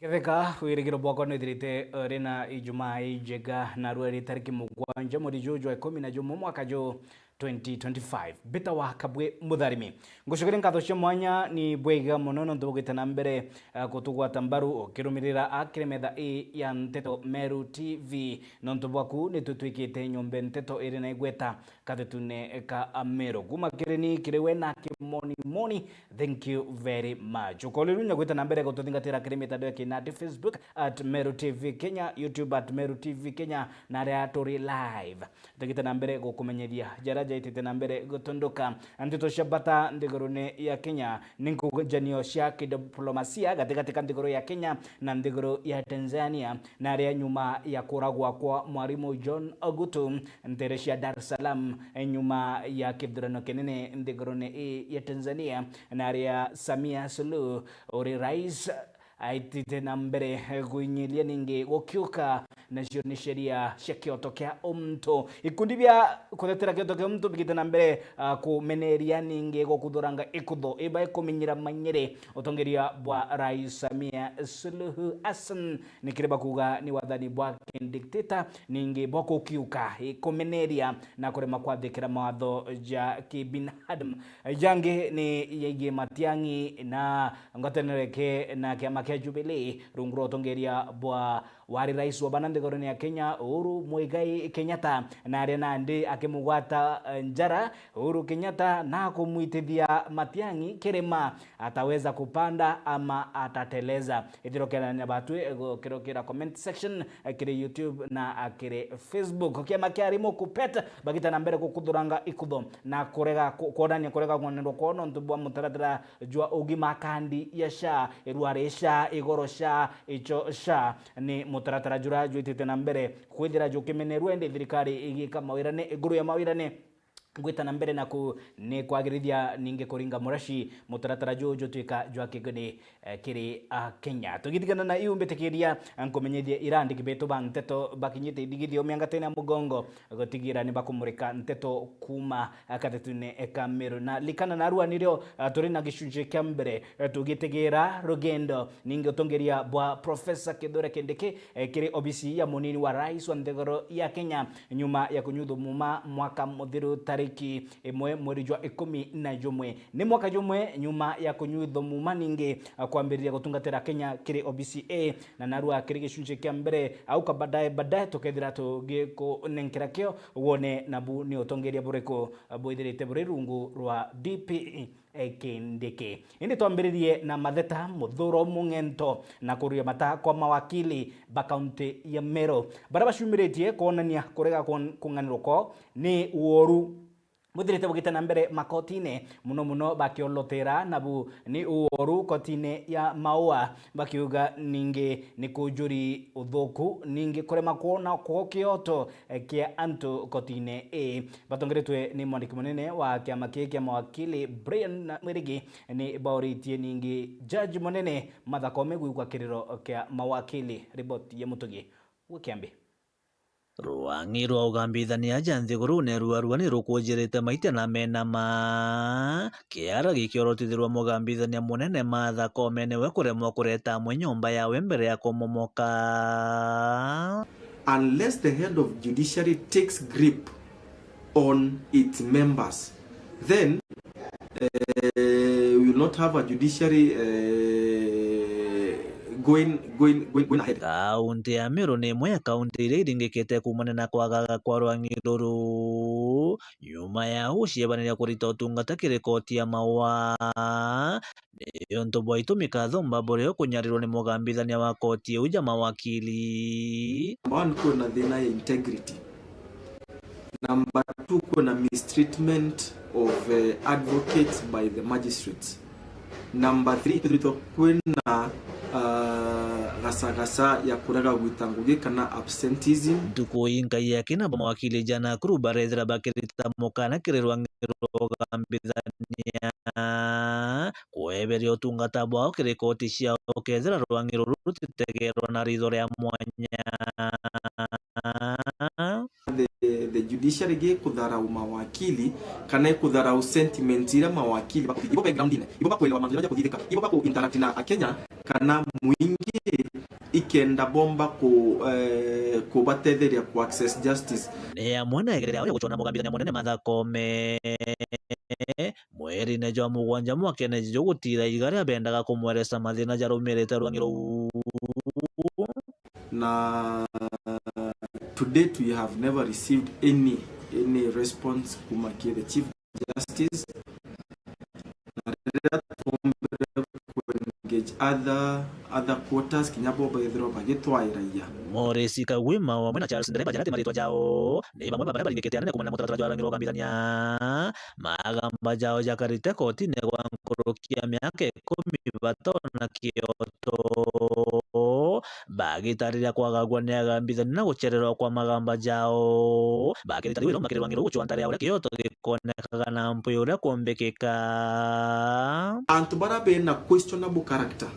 Ketheka wirigiro bwako nithirite rina ijumaa ijega na rweri tariki mugwanja mweri juju wa 11 mwaka jo 2025 bita wa kabwe mutharimi ngucukire ngatho cia mwanya ni bwega muno no ndugite na mbere kutugwata mbaru ukirumirira akremetha ya Nteto Meru TV no ntubwaku ni tutwikite nyombe Nteto iri na igweta kathetune ka Meru kuma kireni kiriwe na kimoni moni. Thank you very much ukolirunya gwita na mbere gututhingatira kiremeta ndeke na Facebook at Meru TV Kenya, YouTube at Meru TV Kenya na ria turi live tugite na mbere gukumenyeria jaraja itete na mbere gutondoka Nteto Shabata ndigorone ya Kenya ninkujanio cia kidiplomasia gatika ndigoro ya Kenya na ndigoro ya Tanzania na ria nyuma ya kuragwa kwa mwarimu John Ogutu nterecia Dar es Salaam nyuma ya kithurano kinene ndigorone ya Tanzania na ria Samia Suluhu uri rais aitite na mbere guinyilia ningi gukiuka nacio ni sheria cia kioto kia umto ikundi bia kuthetera kioto kia umto bigite na mbere kumeneria ningi gukuthuranga ikutho iba kumenyira manyere utongeria bwa rais Samia Suluhu Hassan nikireba kuga ni wathani bwa dictator ningi bwa kukiuka kumeneria na kurema kwathikira mawatho ja kibinadamu jange ni yege Matiang'i na ngotenereke na kiama kia Jubilee runguro tongeria bwa wari rais wa banandegoroni ya Kenya Uhuru Muigai Kenyatta na arena ndi akimugwata njara Uhuru Kenyatta na kumwitithia Matiang'i kirema ataweza kupanda ama atateleza ithirokera na batu kirokera comment section kire YouTube na kire Facebook kiama kia rimo kupeta bagita na mbere kukuthuranga ikutho na kurega kuonania kurega kwanendo kono ntubwa mutaratara jwa ugima kandi ya sha irwaresha igorosha icho sha ni mutaratara jura jwitite na mbere kwithira jukimenerwe ndi thirikari igika mawirane iguru ya mawirane gwita na mbere na ku ni kwagirithia ninge kuringa murashi mutaratara juju twika jwa kigoni kiri Kenya tugithigana na iumbitikiria ankomenyethia irandi kibeto ba Nteto bakinyite idigithio mianga tena mugongo gotigira ni bakumurika Nteto kuma akatetune eka Meru na likana na rua nirio turi na gicunje kya mbere tugitigira rugendo ninge utongeria bwa Professor Kithure Kindiki kiri obisi ya munini wa rais wa ndegoro ya Kenya nyuma ya kunyudhu muma mwaka muthiru tariki imwe mweri jwa 11 ni mwaka jumwe nyuma ya kunyudhu muma ninge kwambiriria gutungatira Kenya kiri OBCA na narua kiri gicunje kya mbere au ka badaye tukethira tugiko nenkira kyo wone nabu ni utongeria bureko boithirite burirungu rwa DPE Kindiki indi twambiririe na matheta muthuro mungento na kuria mata kwa mawakili ba kaunti ya Meru bara bacumiritie kuonania kurega kunganirwo ko ni woru muthirite bugita na mbere makotine muno bakiolotera nabu ni uoru kotine ya Maua bakiuga ninge ni kujuri uthuku ninge kurema kuona kwa kioto kia antu kotine batongeretwe ni mwandiki munene wa kiama kia mawakili Brian Mwirigi ni bauritie ninge judge munene Martha Koome gwikwa kiriro kia mawakili riboti ya Mutugi Wikiambi Rwangi rwa ugambithania janthigurune rwa ni rukunjirite maita na mena ma kiara gikiorotithirwa mugambithania munene Martha Koome niwe kuremwa kureta amwe nyomba yawe mbere ya kumomoka. Unless the head of judiciary takes grip on its members, then we will not have a judiciary going ahead. Kaunti ya Meru ni imwe ya kaunti iria iringikite kumana na kwagaga kwa Rwangi ruru nyuma ya uciebaniria kurita utungata kiri koti ya Maua niyo ntubwa itumika thomba borio kunyarirwo ni mugambithania wa koti uja mawakili. Number one, kuna thina ya integrity. Number two, kuna mistreatment of advocates by the magistrates. Number three, kuna gasa ya kurega gwitanguge kana absenteeism. Ntuku inkai yake na mawakili jana kuru barethera bakirita mukana kiri Rwangi rugambithania kweberia utungata bwao kiri koti ciao kethira Rwangi ruru rutitegerwa na ritho ria mwanya. The judiciary ge kudharau mawakili kana kudharau sentiment ira mawakili ibo background ine ibo bakwelewa manzira ya kuthithika ibo bako interact na Kenya kana muingi ikenda bomba kubatetheria ku access justice. Nĩ amwe na egerera ũrĩa gũchona mũgambithania mũnene Martha Koome mweri-inĩ jwa mũgwanja mwaka-inĩ gũtira iga rĩa bendaga kũmwereca mathĩna jarũmĩrĩte rwang'i rũu. Na to date we have never received any response kumakie the Chief Justice. Engage other quarters kinyabo baithiro bagitwairaia Moresi Kagwima wa mwena Charles Ndereba jarate marĩtwa jao nĩ bamwe babara baringĩkĩte anene kumana na mũtaratara jwa rang'i rũgambithania magamba jao jakarĩte koti-inĩ gwa nkũrũkia mĩaka 10 batona kĩoto bagitarĩria kwagagua nĩ agambithania na gũchererwo kwa magamba jao bakĩrĩta rĩu makĩrĩ rwang'i rũu gũchwanta rĩa ũrĩa kĩoto gĩkonekaga na mpũ ũrĩa kũmbĩkĩka antu bara bena questionable character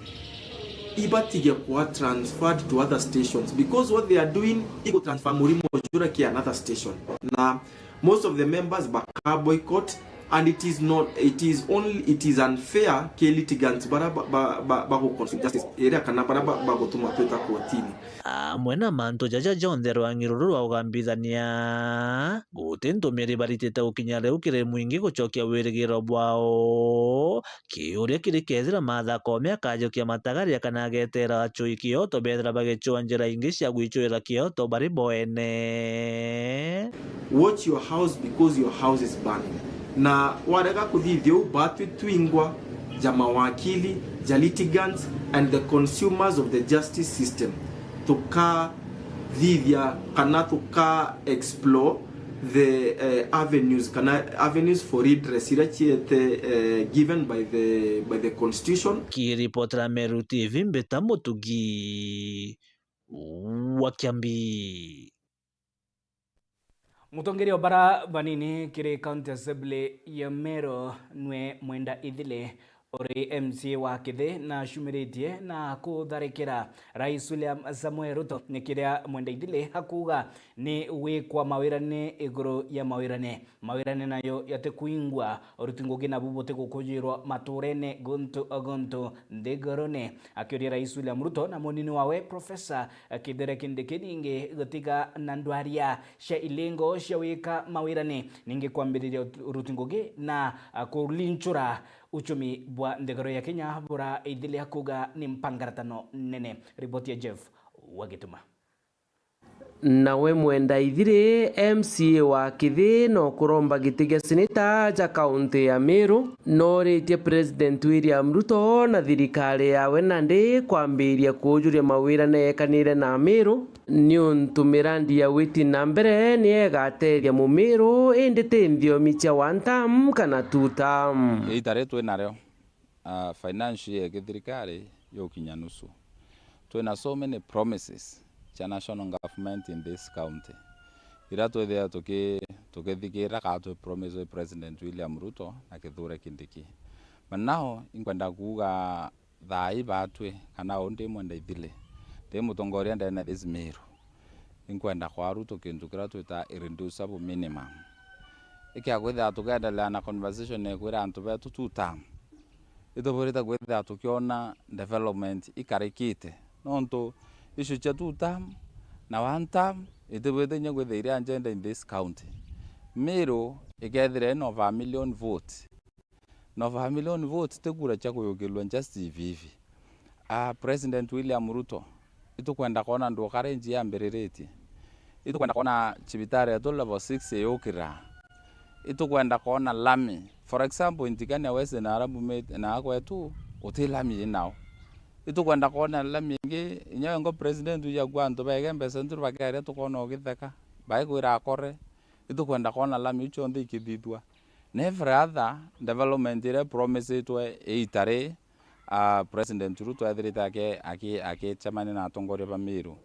ibatige kuwa transferred to other stations because what they are doing iko transfer Murimo Ojura ki another station na most of the members baka boycott and it is unfair ke litigants bara bako consume justice area kana bara bako tuma tweta kotini mwena manto jaja jonthe rwang'i rũrũ rwa ũgambithania gũtĩ ntũmĩrĩ baritĩte gũkinya rĩu kĩrĩ mũingĩ gũchokia wĩrĩgĩrĩro bwao kĩũrĩa kĩrĩ kethĩra Martha Koome akanjokia matagaria kana agetera achũi kĩoto bethĩra bagĩchũa njĩra ingĩ cia gwĩchũĩra kĩoto barĩ boene. Watch your house because your house is burning. Na warega kuthithio batwi twingwa ja mawakili ja litigants and the consumers of the justice system tuka thithia kana tuka explore the avenues for redress given by the constitution. Kiripotera Meru TV Mbeta Mutugi wa Kiambi. Mutongerio bara banini kiri County Assembly ya Meru nwe mwenda ithile ori MCA wa Kithe na shumiritie na kutharikira Rais William Samuel Ruto nikiria mwenda ithile hakuga ni wikwa mawirane iguru ya mawirane nayo yate kuingwa orutingogi na bubote gukujirwa maturene gonto ndigorone akioria Rais William Ruto na monini wawe Professor Kithure Kindiki ninge gutiga na ndwaria sha ilengo sha wika mawirane ninge kwambiriria orutingogi na kulinchura uchumi bwa ndegoro ya Kenya bura ithile hakuga ni mpangaratano nene. Ripoti ya Jeff Wagituma. Nawe mwenda ithire MCA wa Kithe no kuromba gitiga seneta ja kaunti ya Meru no ritie President William Ruto na thirikari yawe nandi kwambiria kujuria mawira nekanire na Meru ni untumirandi ya witi na mbere ni egateria mu Meru indite nthiomi cia one term kana two term itare twinaryo financial ya thirikari yokinya nusu twina so many promises cha national government in this county ira twethia tukithikira ka tu promise President William Ruto na Kithure Kindiki but now inkwenda kuga thai batwe kana undi mwenda ithile de mutongoria ndene this Meru inkwenda kwa Ruto kintu kira twita irreducible minimum ikia gwetha tugendelea na conversation ekwira antu betu two term itoborita gwetha tukiona development ikarikite nonto issue cha two term na one term itibwete nya gwethere agenda in this county Meru igethire no 1 million vote no 1 million vote tegura cha kuyogilwa just vivi President William Ruto itukwenda kona ndo karenji ya mbiririti itukwenda kona chibitare ya level 6 yokira itukwenda kona lami for example intikania wese na arabu mate na akwetu utilami now itukwenda kona lami ngi nyango president ya gwanto baegembe sentur bagare tukona ogitheka baigwira akore itukwenda kona lami ucho ndi kididwa never other development ire promise to eitare President Ruto athirite ake chamani na atongoria ba Meru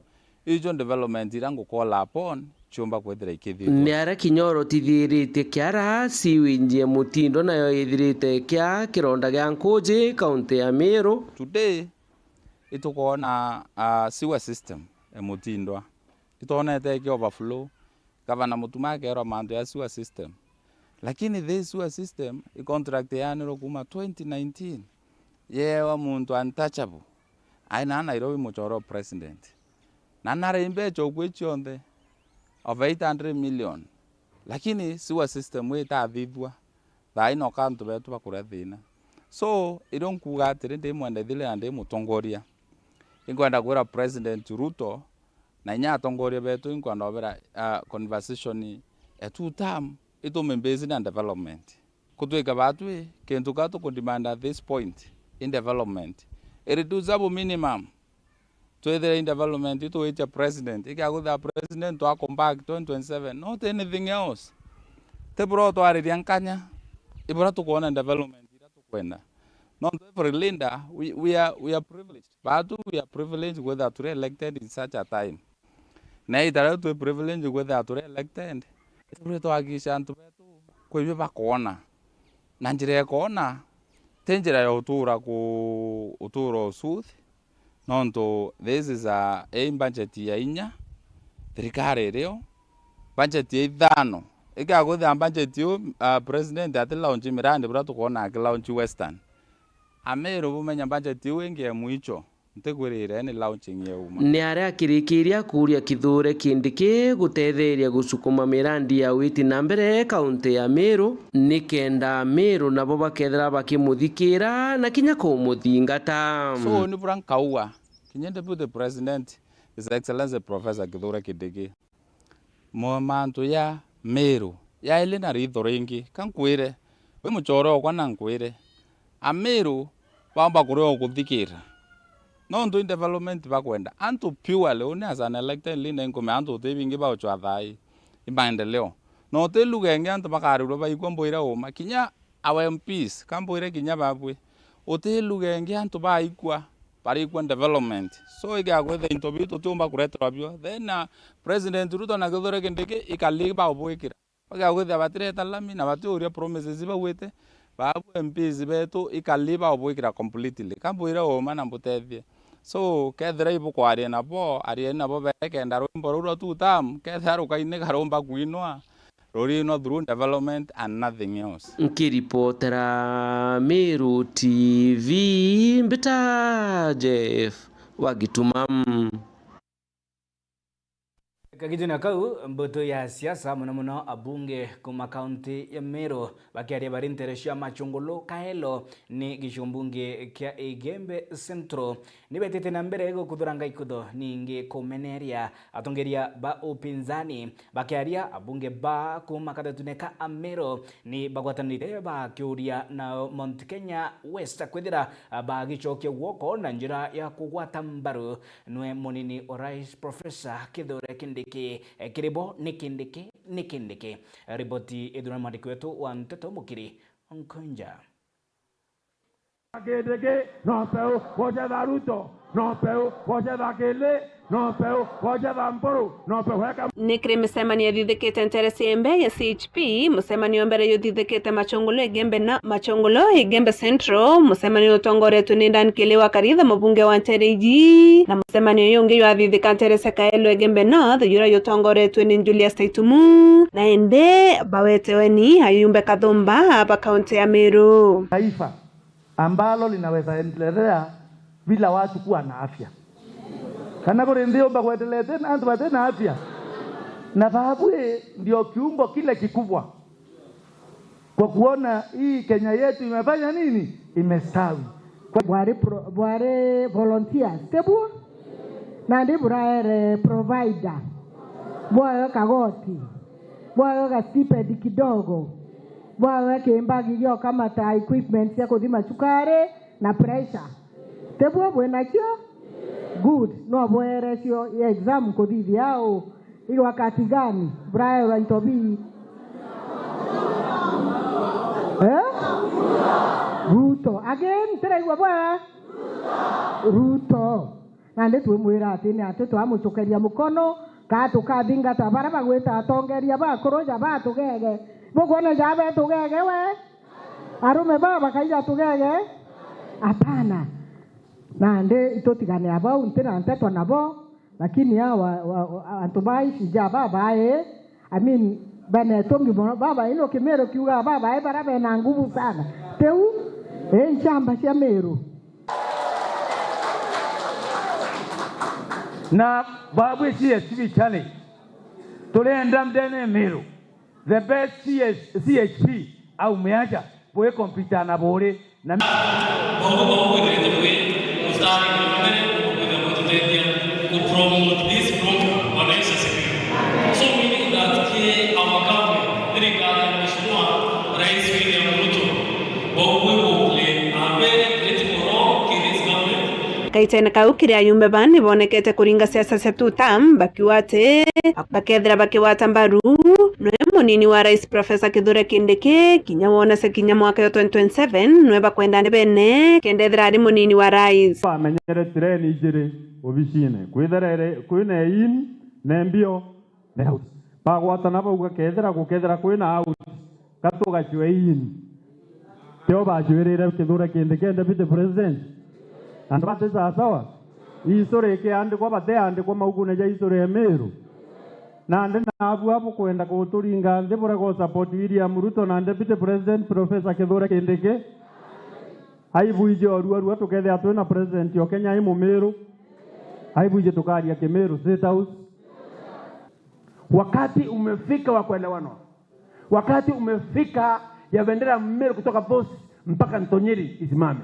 ijo development irangu call upon chumba kwethira ikithitwa ni ara kinyoro tithirite kiara siwinjie mutindo nayo ithirite kia kironda gya nkuji kaunti ya Meru today itukona sewer system emutindwa itona ete overflow gavana mutuma kero mando ya sewer system lakini this sewer system i contract yani kuma 2019 yewa muntu untouchable aina Nairobi muchoro president na narembe chokwe chionde of 800 million lakini siwa system we ta thithwa tha ino kantu betu bakura thina so idon kuga atiri ndi mwende thile ande mutongoria ingwenda kwira president Ruto na nya atongoria betu ingwenda obera conversation a two term ito membezi na development kutwika batwe kentu kato kudemand at this point in development irreducible minimum to either in development ito ita president ikagutha president to come back 2027 not anything else te bro to ari yankanya ibora to kuona development ira to kwenda not every linda we are privileged but we are privileged whether to elected in such a time na itara to privileged whether to elected ibora to agisha ntu betu kwebye bakona na njira kona tenjira ya utura ku uturo south nonto this is a budget ya inya thirikari reo budget ya ithano ikagutha budget yo president at launch mirande bra tukona ak launch western amero bumenya budget yo inge muicho ntegwirire ni launching ya uma ni aria akirikiria kuria Kithure Kindiki gutetheria gusukuma mirandi ya witi na mbere kaunti ya Meru nikenda Meru nabo bakethera bakimuthikira na kinya kumuthingata so ni bran kaua kinyende the president His Excellency Professor Kithure Kindiki momantu ya Meru ya ile na ritho ringi kankwire we muchoro kwa nankwire a Meru bamba kurio kuthikira no ndo in development bakwenda antu purely one as an elected leader ngome antu tebingi ba ochwa thai imaendeleo no te lugenge antu bakaru ba ikwamboira oma kinya our MPs kamboire kinya babwe ote lugenge antu ba ikwa bari ikwa development so igagwethe intobito tumba kuretwa bio then president Ruto na Kithure Kindiki ikali ba obwekira bagagwethe batireta lami na baturia promises bawete babu MPs betu ikali ba obwekira completely kamboira oma na mbutethie so kethira ibu kwaria nabo aria nabo bekenda rwimbo ruro tu tam kethira rukaine garomba kuinwa rorino through development and nothing else nkiripotera Meru TV mbita Jeff Wagitumam Kagijina kau mboto ya siasa muno abunge kuma kaunti ya Meru bakiaria bari interesia machungulu kaelo ni gishumbunge kia Igembe Centro ni betete na mbere ego kuduranga ikudo ninge komeneria atongeria ba upinzani bakiaria abunge ba kuma kadatuneka Meru ni bagwatanire ba kiuria na Mount Kenya West kwethira ba gichoke woko na njira ya kugwata mbaru nwe monini orais Professor Kithure Kindiki kiribo nikindiki riboti eduna mwandishi wetu wa Mtoto Mukiri Nkonja Kindiki no peu kucheza Ruto no peu kucheza Kile no peu kucheza Mpuru no peu weka nikiri msemani yathithikite nteresi embe ya CHP msemani ombere yuthithikite machongulo Igembe Central msemani utongoretwe ni Dan Kiliwa Karitha mubunge wa Ntereji na msemani yonge yathithika nteresi Kaelo Igembe North yura yutongoretwe ni Julius Taitumu na ende baweteweni Ayumbe Kathumba hapa kaunti ya Meru taifa ambalo linaweza endelea bila watu kuwa na afya. Kana kore ndio bakuendelea tena antu bate na afya. Na sababu ndio kiungo kile kikubwa. Kwa kuona hii Kenya yetu imefanya nini? Imestawi. Bware volunteers tebu na ndi buraere provider. Bwayo kagoti. Bwayo ka stipend kidogo. Bwawe kimbagi gyo kama ta equipment ya kuthima chukare na pressure tebwo bwena kyo good no bwere sio ya exam kudithi yao ili wakati gani Brian Rantobi Ruto again tera bwa Ruto na ndetu mwira atini atetu amuchukeria mukono ka tukathinga tabara bagweta atongeria bakoroja batugege Bogone jabe tugege we arume baba kaija tugege hapana na nde itotigane abao ntena ntetwa nabo lakini hawa antubai sija baba I mean bana tongi baba ilo kimero kiuga baba barabe na nguvu sana teu shamba cia Meru na babu CSP challenge tulenda mdene Meru the best CHP au meacha boye kompita na bore na promote this program on SSP. So meaning that our government, regarding Mheshimiwa Rais William Ruto, will play a very critical role in this government. Kaitena kau kiri ayumbe bani bonekete kuringa siasa setutam bakethira bakiwata mbaru nwe munini wa Rais Profesa Kithure Kindiki kinyawona se kinyamwaka yo 2027 nwe bakwenda bene kendethira ari munini wa Rais amenyere treni ijiri obishine kwitherere kwina in nembio ne out bagwata nabo gukethera kwina out katuga chwe in teo bajwirire Kithure Kindiki deputy president and what is sawa histori ke ande kwa bate ande kwa maugune ja histori ya Meru na ande na abu kwenda kuturinga ande bora ko support William Ruto na deputy president Professor Kithure Kindiki aibuije oruaru tukethe atwe na president yo Kenya imu Meru aibuije tukaria ke Meru State House. Wakati umefika wa kuelewana, wakati umefika ya bendera Meru kutoka Boss mpaka Ntonyeri isimame.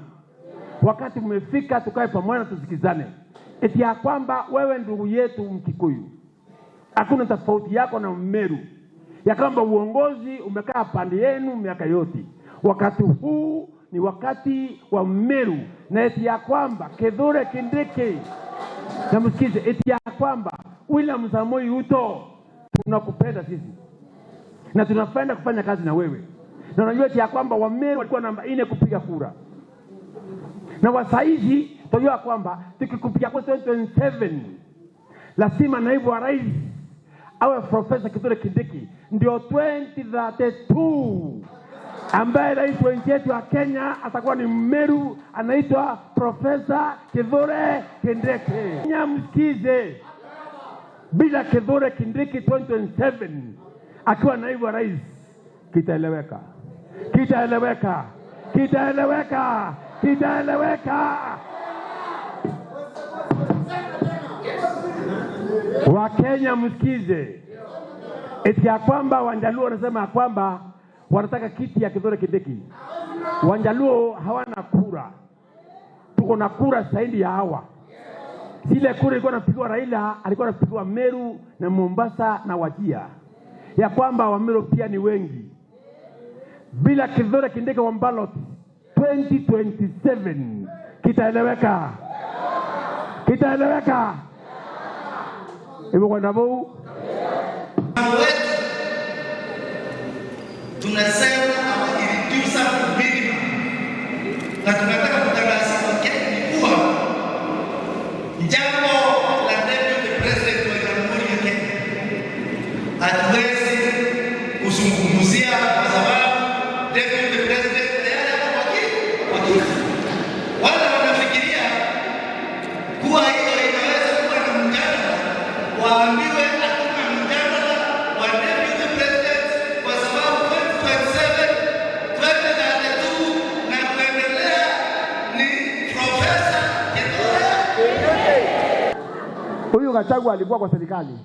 Wakati umefika tukae pamoja tusikizane. Eti ya kwamba wewe ndugu yetu Mkikuyu, hakuna tofauti yako na Meru, ya kwamba uongozi umekaa pande yenu miaka yote. Wakati huu ni wakati wa Meru, na eti ya kwamba Kithure Kindiki na msikize, eti ya kwamba William Samoei Ruto tunakupenda sisi na tunapenda kufanya kazi na wewe, na unajua eti ya kwamba wa Meru walikuwa namba 4 kupiga kura, na wasaizi tunajua kwamba tukikupigia kwa 2027 lazima naibu wa rais awe Profesa Kithure Kindiki, ndio 2032 ambaye rais wa nchi yetu ya Kenya atakuwa ni Meru, anaitwa Profesa Kithure Kindiki. Nyamsikize, bila Kithure Kindiki 2027 akiwa naibu wa rais kitaeleweka, kitaeleweka, kitaeleweka, kitaeleweka. Wakenya msikize, eti ya kwamba Wanjaluo wanasema kwamba wanataka kiti ya Kithure Kindiki. Wanjaluo hawana kura, tuko na kura zaidi ya hawa. Zile kura ilikuwa napigwa Raila, alikuwa napigwa Meru na Mombasa na Wajia, ya kwamba wa Meru pia ni wengi. Bila Kithure Kindiki wa ballot 2027 kitaeleweka, kitaeleweka. Hivyo kwa nabo tunasema reduce minimum, na tunataka kutangaza kuwa jambo la deputy president wa Jamhuri ya Kenya hatuwezi kuzungumzia kwa sababu deputy president tayari wakili wala wanafikiria kuwa hiyo inaweza kuwa na mjadala, waambiwe hakuna mjadala wa deputy president kwa sababu 2027 2032 na kuendelea ni Profesa Kithure. Huyu Gachagua alikuwa kwa serikali,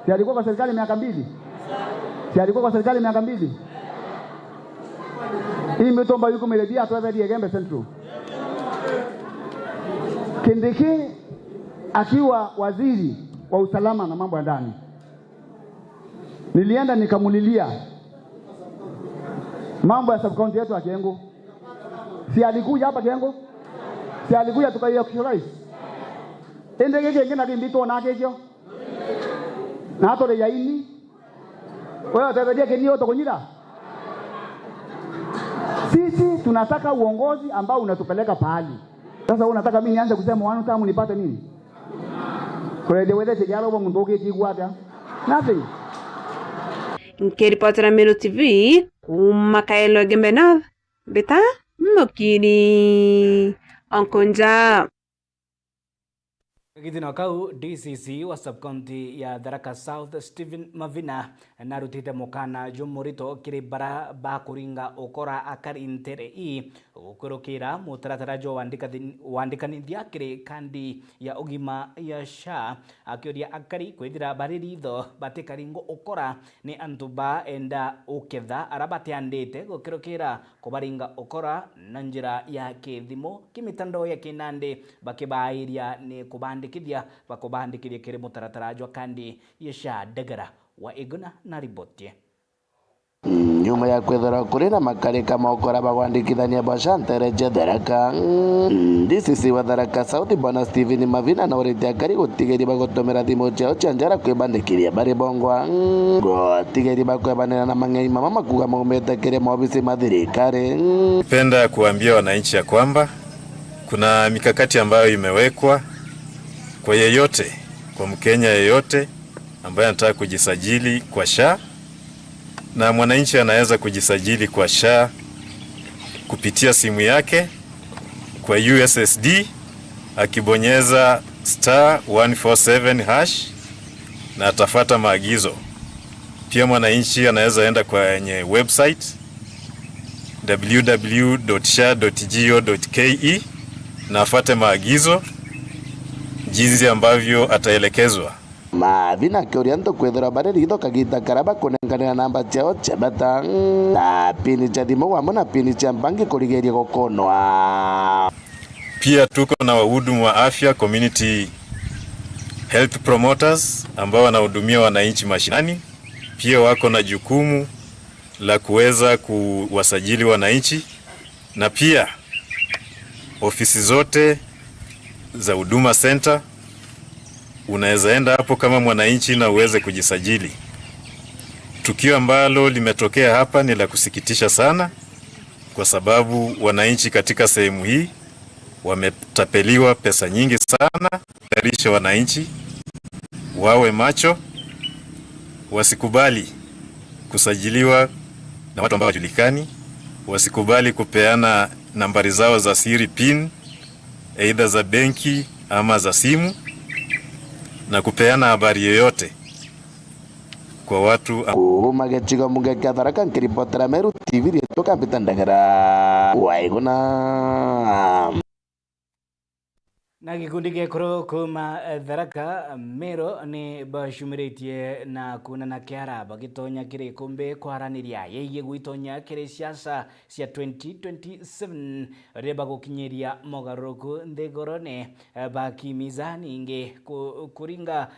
si alikuwa kwa serikali miaka 2, si alikuwa kwa serikali miaka 2. Hii mitomba yuko melebia atwaverie Gembe Central. Kindiki akiwa waziri wa usalama na mambo ya ndani, nilienda nikamulilia mambo ya subcounty yetu ya Kiengo. Si alikuja hapa Kiengo? Si alikuja tukaiyo kishorais? Ende gege ngina kimbito na kekyo. Na atore yaini. Wewe utabedia kenio utokonyira. Sisi tunataka uongozi ambao unatupeleka pahali. Sasa unataka mimi nianze kusema wanu tamu nipate nini? Kwa hiyo wewe tejalo wa mundoke kigwata. Nothing. Nkiripotera Meru TV kumakaelo Gembe North beta mokini onkonja Githino kau DCC wa subcounty ya Tharaka South Stephen Mavina narutite mukana jumurito kiri bara bakuringa okora akari intere i ukurukira mutaratara jo wandikanithia kiri kandi ya ugima ya SHA akioria akari kwithira baririto batikaringo okora ni antuba enda uketha arabate andite gukirukira kubaringa okora na njira ya kithimo kimitando ya kinande bakibairia ni kubandi kithia bakobandikithia kiri mutaratara jwa kandi ya SHA Dagara wa Iguna na ribotie. Nyuma ya kwethera kuri na makarika mokora bagwandikithania bashantere Tharaka DCC wa Tharaka South Bwana Stephen Mavina na urite akari gutigeri bagotomera thimu ciao cia njara kwibandikithia bari bongwa gutigeri bakwebanira na mang'ei mama makuga maumete kiri maobisi mathirikari. Napenda kuambia wananchi ya kwamba kuna mikakati ambayo imewekwa kwa yeyote, kwa Mkenya yeyote ambaye anataka kujisajili kwa SHA, na mwananchi anaweza kujisajili kwa SHA kupitia simu yake kwa USSD akibonyeza *147# na atafuata maagizo. Pia mwananchi anaweza enda kwenye website www.sha.go.ke na afuate maagizo jinsi ambavyo ataelekezwa. Mavina kioria nto kwethera bare ritho kagita karaba kunenganira namba ciao cia bata na pini cia thimu wamo na pini cia bangi kurigeria gukonwa. Pia tuko na wahudumu wa afya, community health promoters ambao wanahudumia wananchi mashinani. Pia wako na jukumu la kuweza kuwasajili wananchi, na pia ofisi zote za Huduma Center unaweza enda hapo kama mwananchi na uweze kujisajili. Tukio ambalo limetokea hapa ni la kusikitisha sana, kwa sababu wananchi katika sehemu hii wametapeliwa pesa nyingi sana. Tarisha wananchi wawe macho, wasikubali kusajiliwa na watu ambao hawajulikani, wasikubali kupeana nambari zao za siri PIN aidha za benki ama za simu, na kupeana habari yoyote kwa watu. Magecigo mugeka Tharaka nkiripotera Meru TV rieto Kapita Ndagara wa Iguna. Na gikundi gekoro kuma Tharaka Meru ni bashumiretie na kuna na kiara bagitonya kiri kumbe kwaraniria yeye gwitonya kiri siasa cia 2027 reba gukinyeria mogaruku nthigorone bakimizani inge kuringa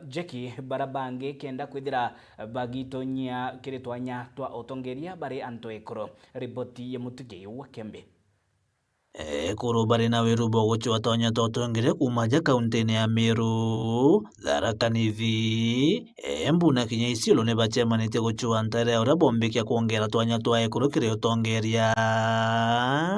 jeki barabange kenda kwithira bagitonya kiri twanya twa otongeria bari anto ekoro riboti ya mutuge wa Kembe. Kuru bari na wirubo guchwa tonya totongere kumaja kaunti ya Meru Tharaka nivi mbuna kinya isilo ne bachemanite guchwa ntare ora bombekia kuongera twanya twa ekuru kire utongeria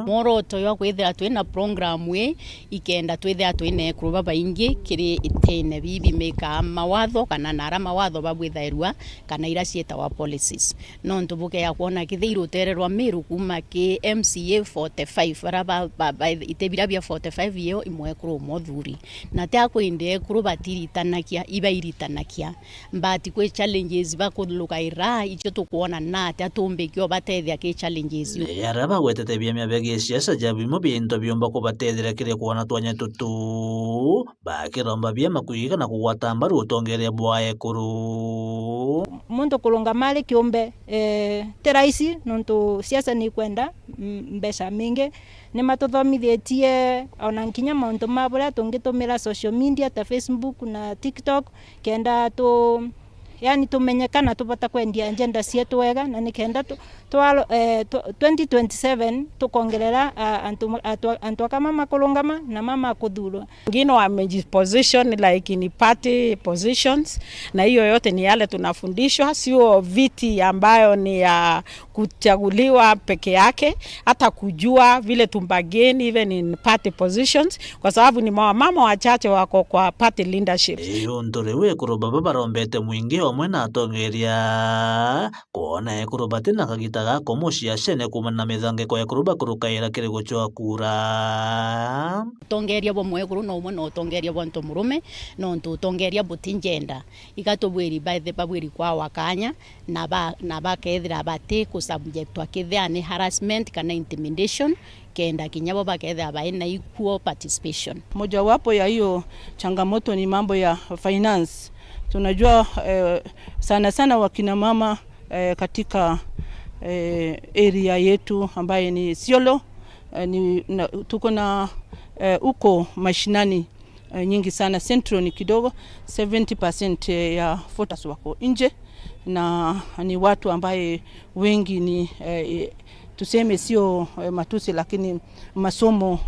moro toyo kwithira twina program we ikenda twithira twina ekuru baba ingi kiri itene bibi meka mawatho kana nara mawatho babwithairwa kana ira cieta wa policies no ntubuke ya kuona kithiru tererwa Meru kuma ki MCA 45 araba itebira bia 45 yeo imwe kuru mothuri na tia kwinde kuru batiritanakia ibairitanakia mbati kwe challenges bakuluka ira icho tukuona na tia tumbekio batethia ke challenges yaraba gwetete bia mabege siasa jabi mo binto byomba ko batethira kire kuona twanya tutu bakiromba bia makuyiga na kugwata mbaru utongeria bwaye kuru muntu kulunga mali kiumbe teraisi nuntu siasa ni kwenda mbesa mingi ni matuthomithetie ona nkinya maundu mabura tungitumira social media ta Facebook na TikTok kenda yani tumenyekana tupata kwendia agenda cietu wega na nikenda 2027 tukongerera antu kama makulungama na mama kuthurwa ngino wamejiposition like in party positions, na hiyo yote ni yale tunafundishwa, sio viti ambayo ni ya kuchaguliwa peke yake, hata kujua vile tumbageni even in party positions, kwa sababu ni mama wachache wako kwa party leadership. Iyo ndore we kuroba barombete mwingi omwe na atongeria kuona ekurubati na kagita gako mucia cene kumana na mithangiko ya kuruba kurukaira kiri guchoa kura tongeria bo mweguru no umwe no tongeria bo ntomurume no tongeria butinjenda igatobwiri by the babwiri kwa wakanya na bakethira bati ku subject akithia ni harassment kana intimidation kenda kinyabo bakethira baina equal participation. Mojawapo ya hiyo changamoto ni mambo ya finance. Tunajua sana sana wakina mama katika area yetu ambaye ni Isiolo tuko na uko mashinani nyingi sana. Central ni kidogo 70% ya voters wako nje na ni watu ambaye wengi ni tuseme sio matusi lakini masomo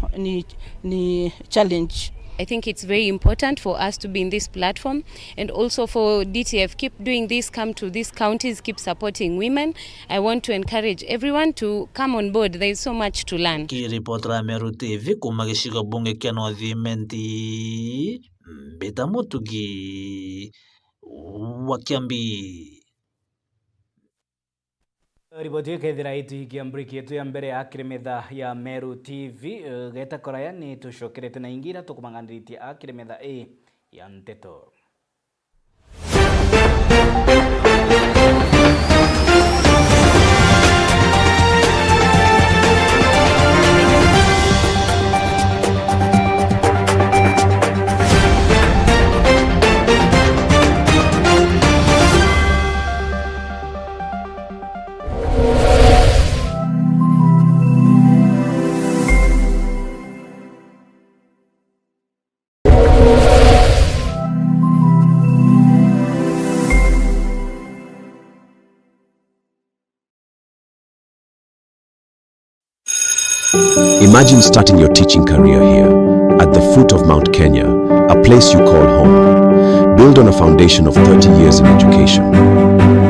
ni challenge. I think it's very important for us to be in this platform and also for DTF keep doing this, come to these counties, keep supporting women. I want to encourage everyone to come on board. There is so much to learn. Kiripotera Meru TV kuma gicigo bunge kia North Imenti Mbita Mutugi wa Kiambi. Riboti ikethira ituhikia mbriki yetu ya mbere ya Kiremetha ya Meru TV geta koraya ni tucokerete na ingira tukumangandiritie a Kiremetha A ya Nteto. Imagine starting your teaching career here, at the foot of Mount Kenya, a place you call home. Build on a foundation of 30 years in education.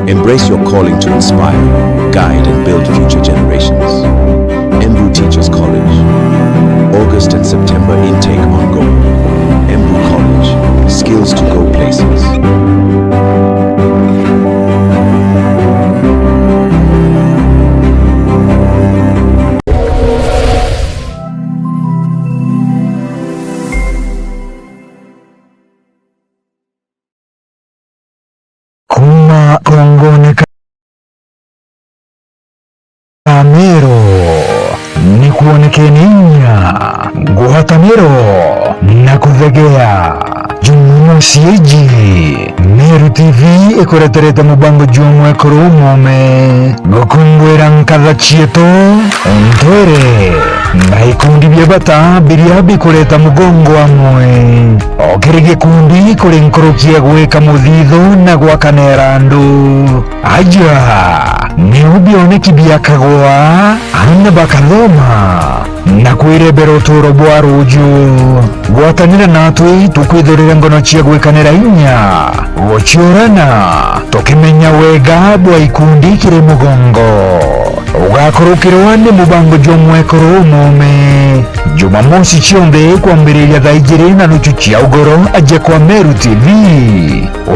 Embrace your calling to inspire, guide, and build future generations. Embu Teachers College. August and September intake ongoing. Embu College. Skills to go places. Kuongoneka Meru ni kuonekenia guhataniro na kuthegea Jumamosi iji Meru TV ikoreterete mubango jomwe kuru umome gukungwira nkatha chieto ntwere na ikundi bya bata biria bikureta mugongo amwe okiri gikundi kuri nkorokia gwika muthitho na gwakanera andu aja ni ubioneki biakagwa ana bakathoma na kwirebera uturo bwa ruju gwatanira natwi tukwithurira ngono cia gwikanira inya guciurana tukimenya wega bwa ikundi kiri mugongo ugakurukirwa ni mubango jomwe kuru umome Jumamosi cionthe kwambiriria thaa 2:30 cia ugoro aje kwa Meru TV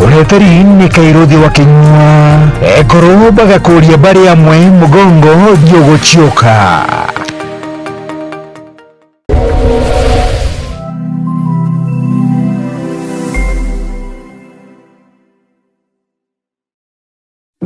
ureteri ni Kairuthi wa Kinyua ekoro bagakuria bari amwe mugongo giogucioka.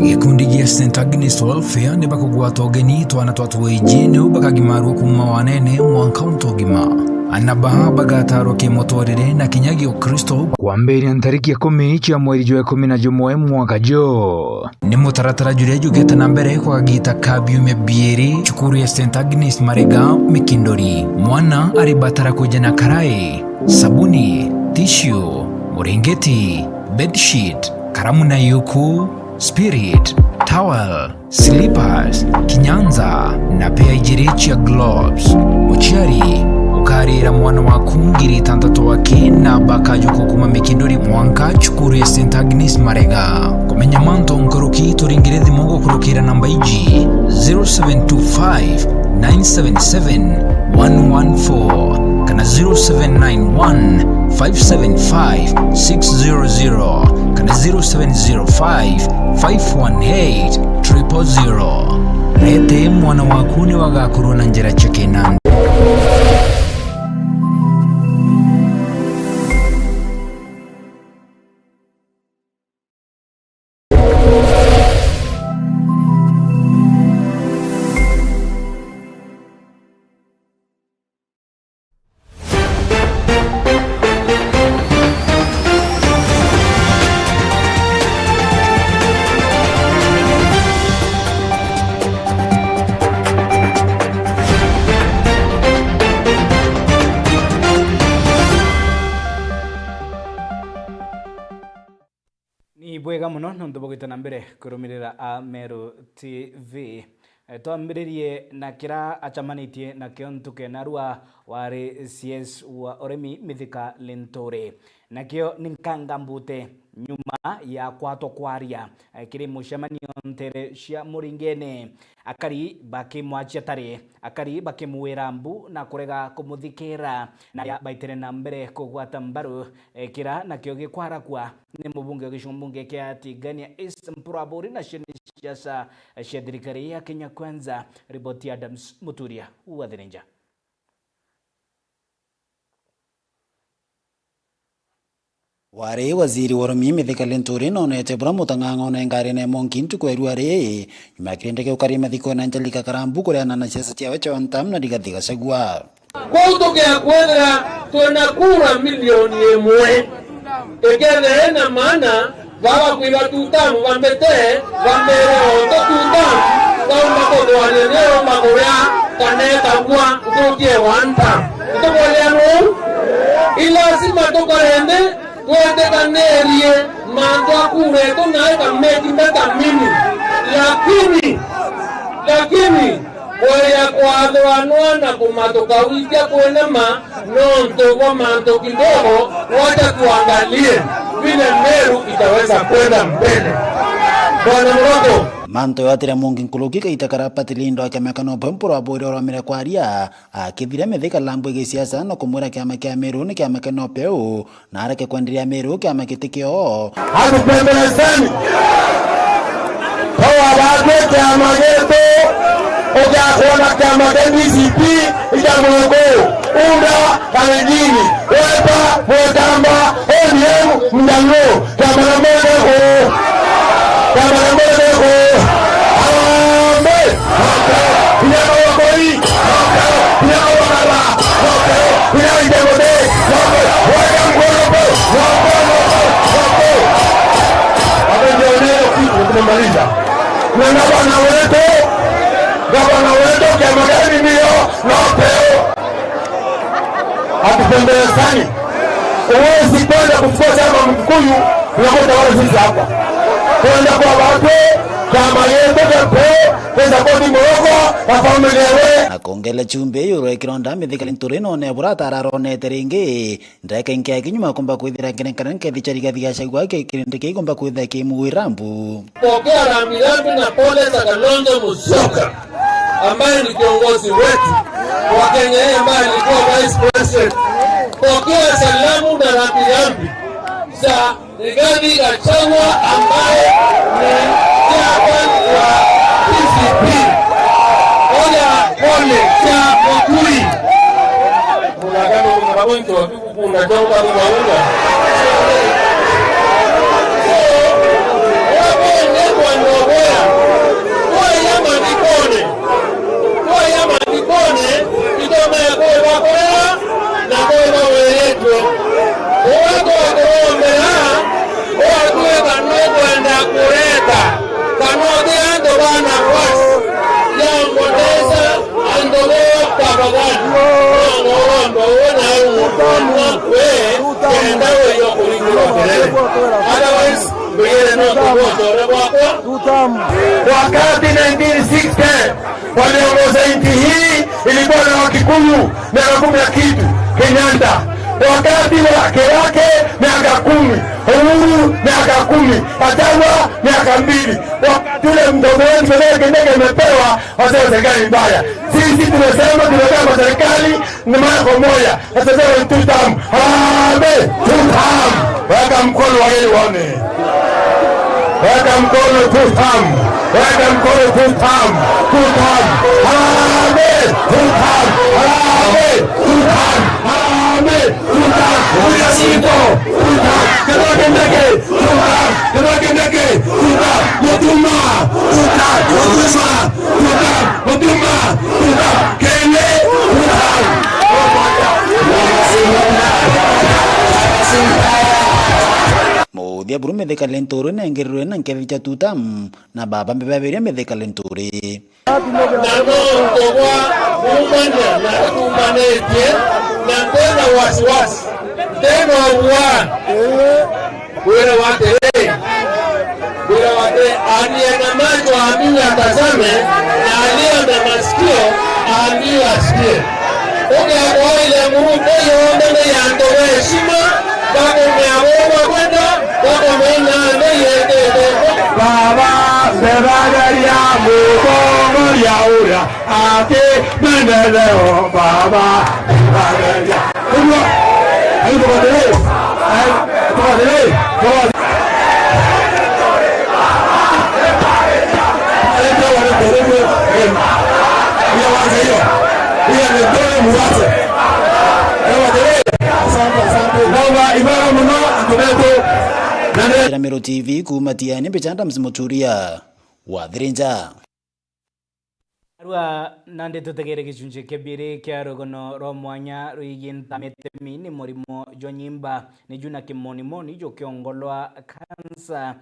Gikundi gia St. Agnes Welfare ni bakugwata ugeni twana twatuwe ijini bakagimarwo kuma wanene mwanka untogima anabaha bagataro kimotorere na kinyagi ukristo kwambiria ntariki 10 cia mweri jwa 11 mwaka jo ni mutaratara juria jugete na mbere kwa gita kabiume bieri chukuru ya St. Agnes Marega Mikindori mwana aribatara kujana karai sabuni tissue muringeti bedsheet karamu na yuku spirit, towel, slippers, kinyanza na pia ijirichi ya gloves. Uchiari, ukarira mwana wa kungiri tantatu wake na baka yuko kuma Mikindori mwanka chukuru ya St. Agnes Marega. Kumenya manto nkuruki turingirethi mongo kurukira namba iji 0725 977 114 kana 0791 575 600 kana 0705 518 000. Rete mwana waku ni wagakorwo na njĩra njeke na bwega muno nondu bogitana mbere kurumirira Ameru TV. Twambiririe na kira achamanitie na kiontuke narua wari CS wa oremi Mithika Linturi nakio ninkanga mbute nyuma ya kwato kwaria kiri mushamanio ntere cia muringene akari bakimwachia tari akari bakimwira mbu na kurega kumuthikira na ya baitere na mbere kugwata mbaru kira nakio gikwara kwa ni mubunge gicungbunge kia Tigania East Mpuraburi na siasa cia thirikari ya Kenya Kwanza. Ripoti Adams Muturia Uathirinja. Wari waziri wa Oremi Mithika Linturi nonete bura mutang'ang'o na ngari na monkintu kweru ari imakirinde ke ukari mathiko na Angelika Karambu kuriana na siasa cia wecha wantam na Rigathi Gachagua kutokea kwethera twena kura milioni 1 ekethere na maana baba kwiba tutamu bambete bambere oto tutamu kauma kodwane leo makoya kaneta kwa kutokie wanta kutokoleano ila sima tokorende kwete kanerie mandwa kure to nae kameti mbeta mimi lakini kwa kwadhwanwa na kumatoka wiki kuenema nonto kwa manto kidogo wacha tuangalie vile Meru itaweza kwenda mbele. Bwana Mrogo manto yatira mungi nkuluki kaitakara patilindo akamekano pempuro abori oromire kwaria akithire Mithika lambwe gisiasa no kumwira kiama kia Meru ni kiama keno peu na areke kwenderia Meru kiama kitikio hatupembelezani kwa wabage kiama geto oja kuona kiama DCP ijamwego unda kanejini wepa mwetamba ODM mjango kiama na mwego hatupembelezani. Uwezi kwenda kuchukua chama Mkikuyu unakuta wale sisi hapa kwenda kwa watu kama yetu pesa kodi Moroko na familia akongele chumbe yoro kironda Mithika Linturi none burata ararone teringi ndeke nke kinyuma kumba kwithira kenenkana ke Rigathi Gachagua ke kirindike kumba kwitha ke muirambu pokea rambirambi na pole za Kalonzo Musyoka ambaye ni kiongozi wetu wa Kenya ambaye alikuwa vice president. Pokea salamu na rambirambi za Rigathi Gachagua ambaye ni chairman wa DCP. Pole cha Muturi. Unagano mnabantu wakikuna jonga ruwaunga. Wakati 1960 waliongoza nchi hii ilikuwa na Wakikuyu miaka 10 kitu Kenyatta. Wakati wake miaka 10, Uhuru miaka 10, Gachagua miaka miaka 2. Wakati ule mdogo wetu ndege imepewa, wasema serikali mbaya. Sisi tunasema tunataka serikali ni mara kwa moja. Sasa ni 2 term. Amen. 2 term. Weka mkono wale waone. Weka mkono 2 term. Weka mkono 2 term. 2 term. Amen. 2 term. Amen. 2 term. Amen. 2 term. Uyasito. 2 term. Katoke ndege. 2 term. Katoke ndege. 2 term. Motuma. 2 term. Motuma. 2 term. Motuma. 2 term. Kele. 2 term. Modia buru medeka lentore na ngerure na nkevicha tutam na baba mbebabere medeka lentore. Namo kwa umanya na kumanete na tena wasiwasi tena wa wera wate aliye na macho amini atazame na aliye na masikio amini asikie. Oge kwa ile murupe yonde ya ndoa heshima bado meaomba kwenda bado mena yeye baba sebagaria mukono ya ura ate mendeleo baba sebagaria ayo bade Ramiro TV kumatiani bechanda msimuturia wa Thirinja. Arua nande tutegere gicunje kebiri kia rogono ro mwanya ruiginta metemini murimo jonyimba ni juna kimonimoni jo kiongolwa kansa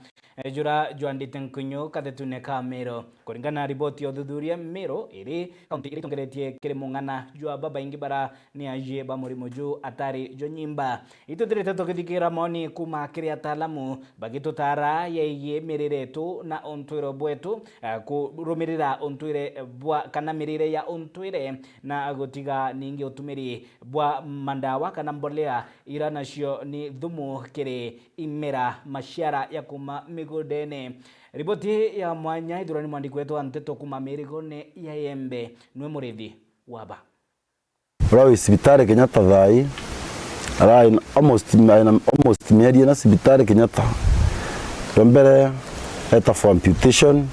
jura joandite nkunyo katetune ka Mero kuringana riboti ya thuthuria Mero iri kaunti iri tongeretie kiri mung'ana jwa baba ingi bara ni aje ba murimo ju atari jonyimba itutirite tukithikira moni kuma kiri atalamu bagitutara yeye miriretu na ontwiro bwetu kurumirira ontwire bwa kana mirire ya ontwire na gotiga ningi utumiri bwa mandawa kana mbolea ira nacio ni thumu kiri imera mashara ya kuma migodene. Riboti ya mwanya idurani mwandiko wetu Anteto kuma Merigone ya Yembe nwe murithi waba Rawi sibitare Kenyatta thai ara almost mieri na sibitare Kenyatta rombere eta for amputation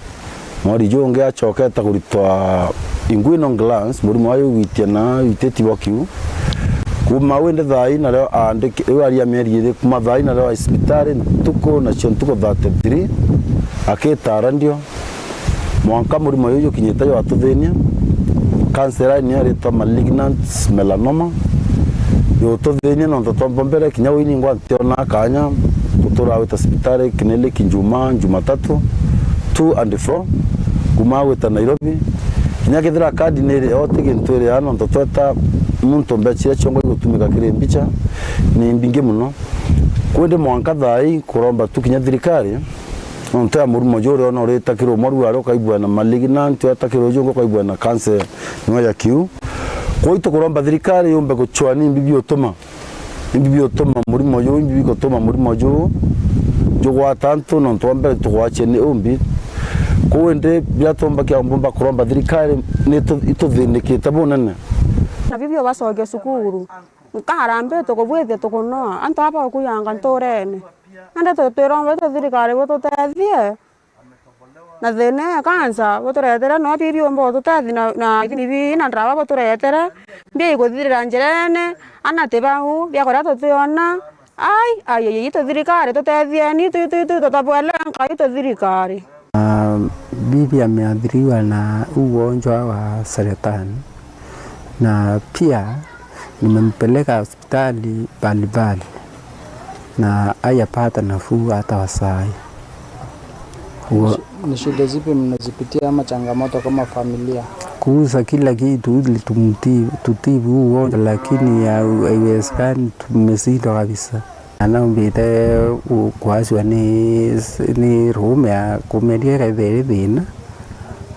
mori jonge achoketa kuritwa inguinal glands muri mwayo witiana witeti wakiu kuma wende thai na leo andike ewaria mieri kuma thai na leo sibitare tuko na chontuko 33 aketara ndio mwanka muri mwayo kinyeta yo atuthenia cancer ni aretwa malignant melanoma yo tuthenia no ndotombo mbere kinyawo ini ngwantio na kanya tutura wita sibitare kinele kinjuma Jumatatu 2 and 4 kuma wita Nairobi kinyakithira kadi nere yote gintwire ano ndotweta muntu mbechire chongo gutumika kire mbicha ni mbinge muno kwende mwanka thai kuromba tukinya thirikari onta murimo jore ono reta kiro moru aro kaibwa na malignant atakiro jongo kaibwa na cancer no ya kiu koito kuromba thirikari yombe guchwani bibiotoma murimo yo bibigotoma murimo jo jogwa tanto no ntombe tugwache ni umbi kwende byatomba kya mbomba kuromba thirikari neto ituthinikite bonane na bibio basoge sukuru nkaharambe tukubwithia tukunoa anto hapa kuyanga ntorene ande tutwirombe thirikari gututethie na thine kansa guturetere no bibiombo tutethi na bibi na ndawa guturetere mbi iguthirira njerene anatibahu biakora tutiona ai thirikari tutethie ni tutabwele nkai thirikari. Bibi ameathiriwa na ugonjwa wa saratani na pia nimempeleka hospitali mbalimbali na hayapata nafuu hata wasai. Ni shida zipi mnazipitia ama changamoto kama familia? Kuuza kila kitu ili tutibu ugonjwa, lakini haiwezekani, tumeshindwa kabisa. Anaombite kuaswa ni rume ya kumedia kaithina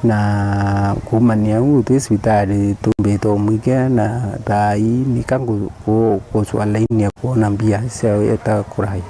na kumania uthi hospitali tumbito mwike na thai ni kangu kuswa laini ya kuona mbia cia eta kuraya.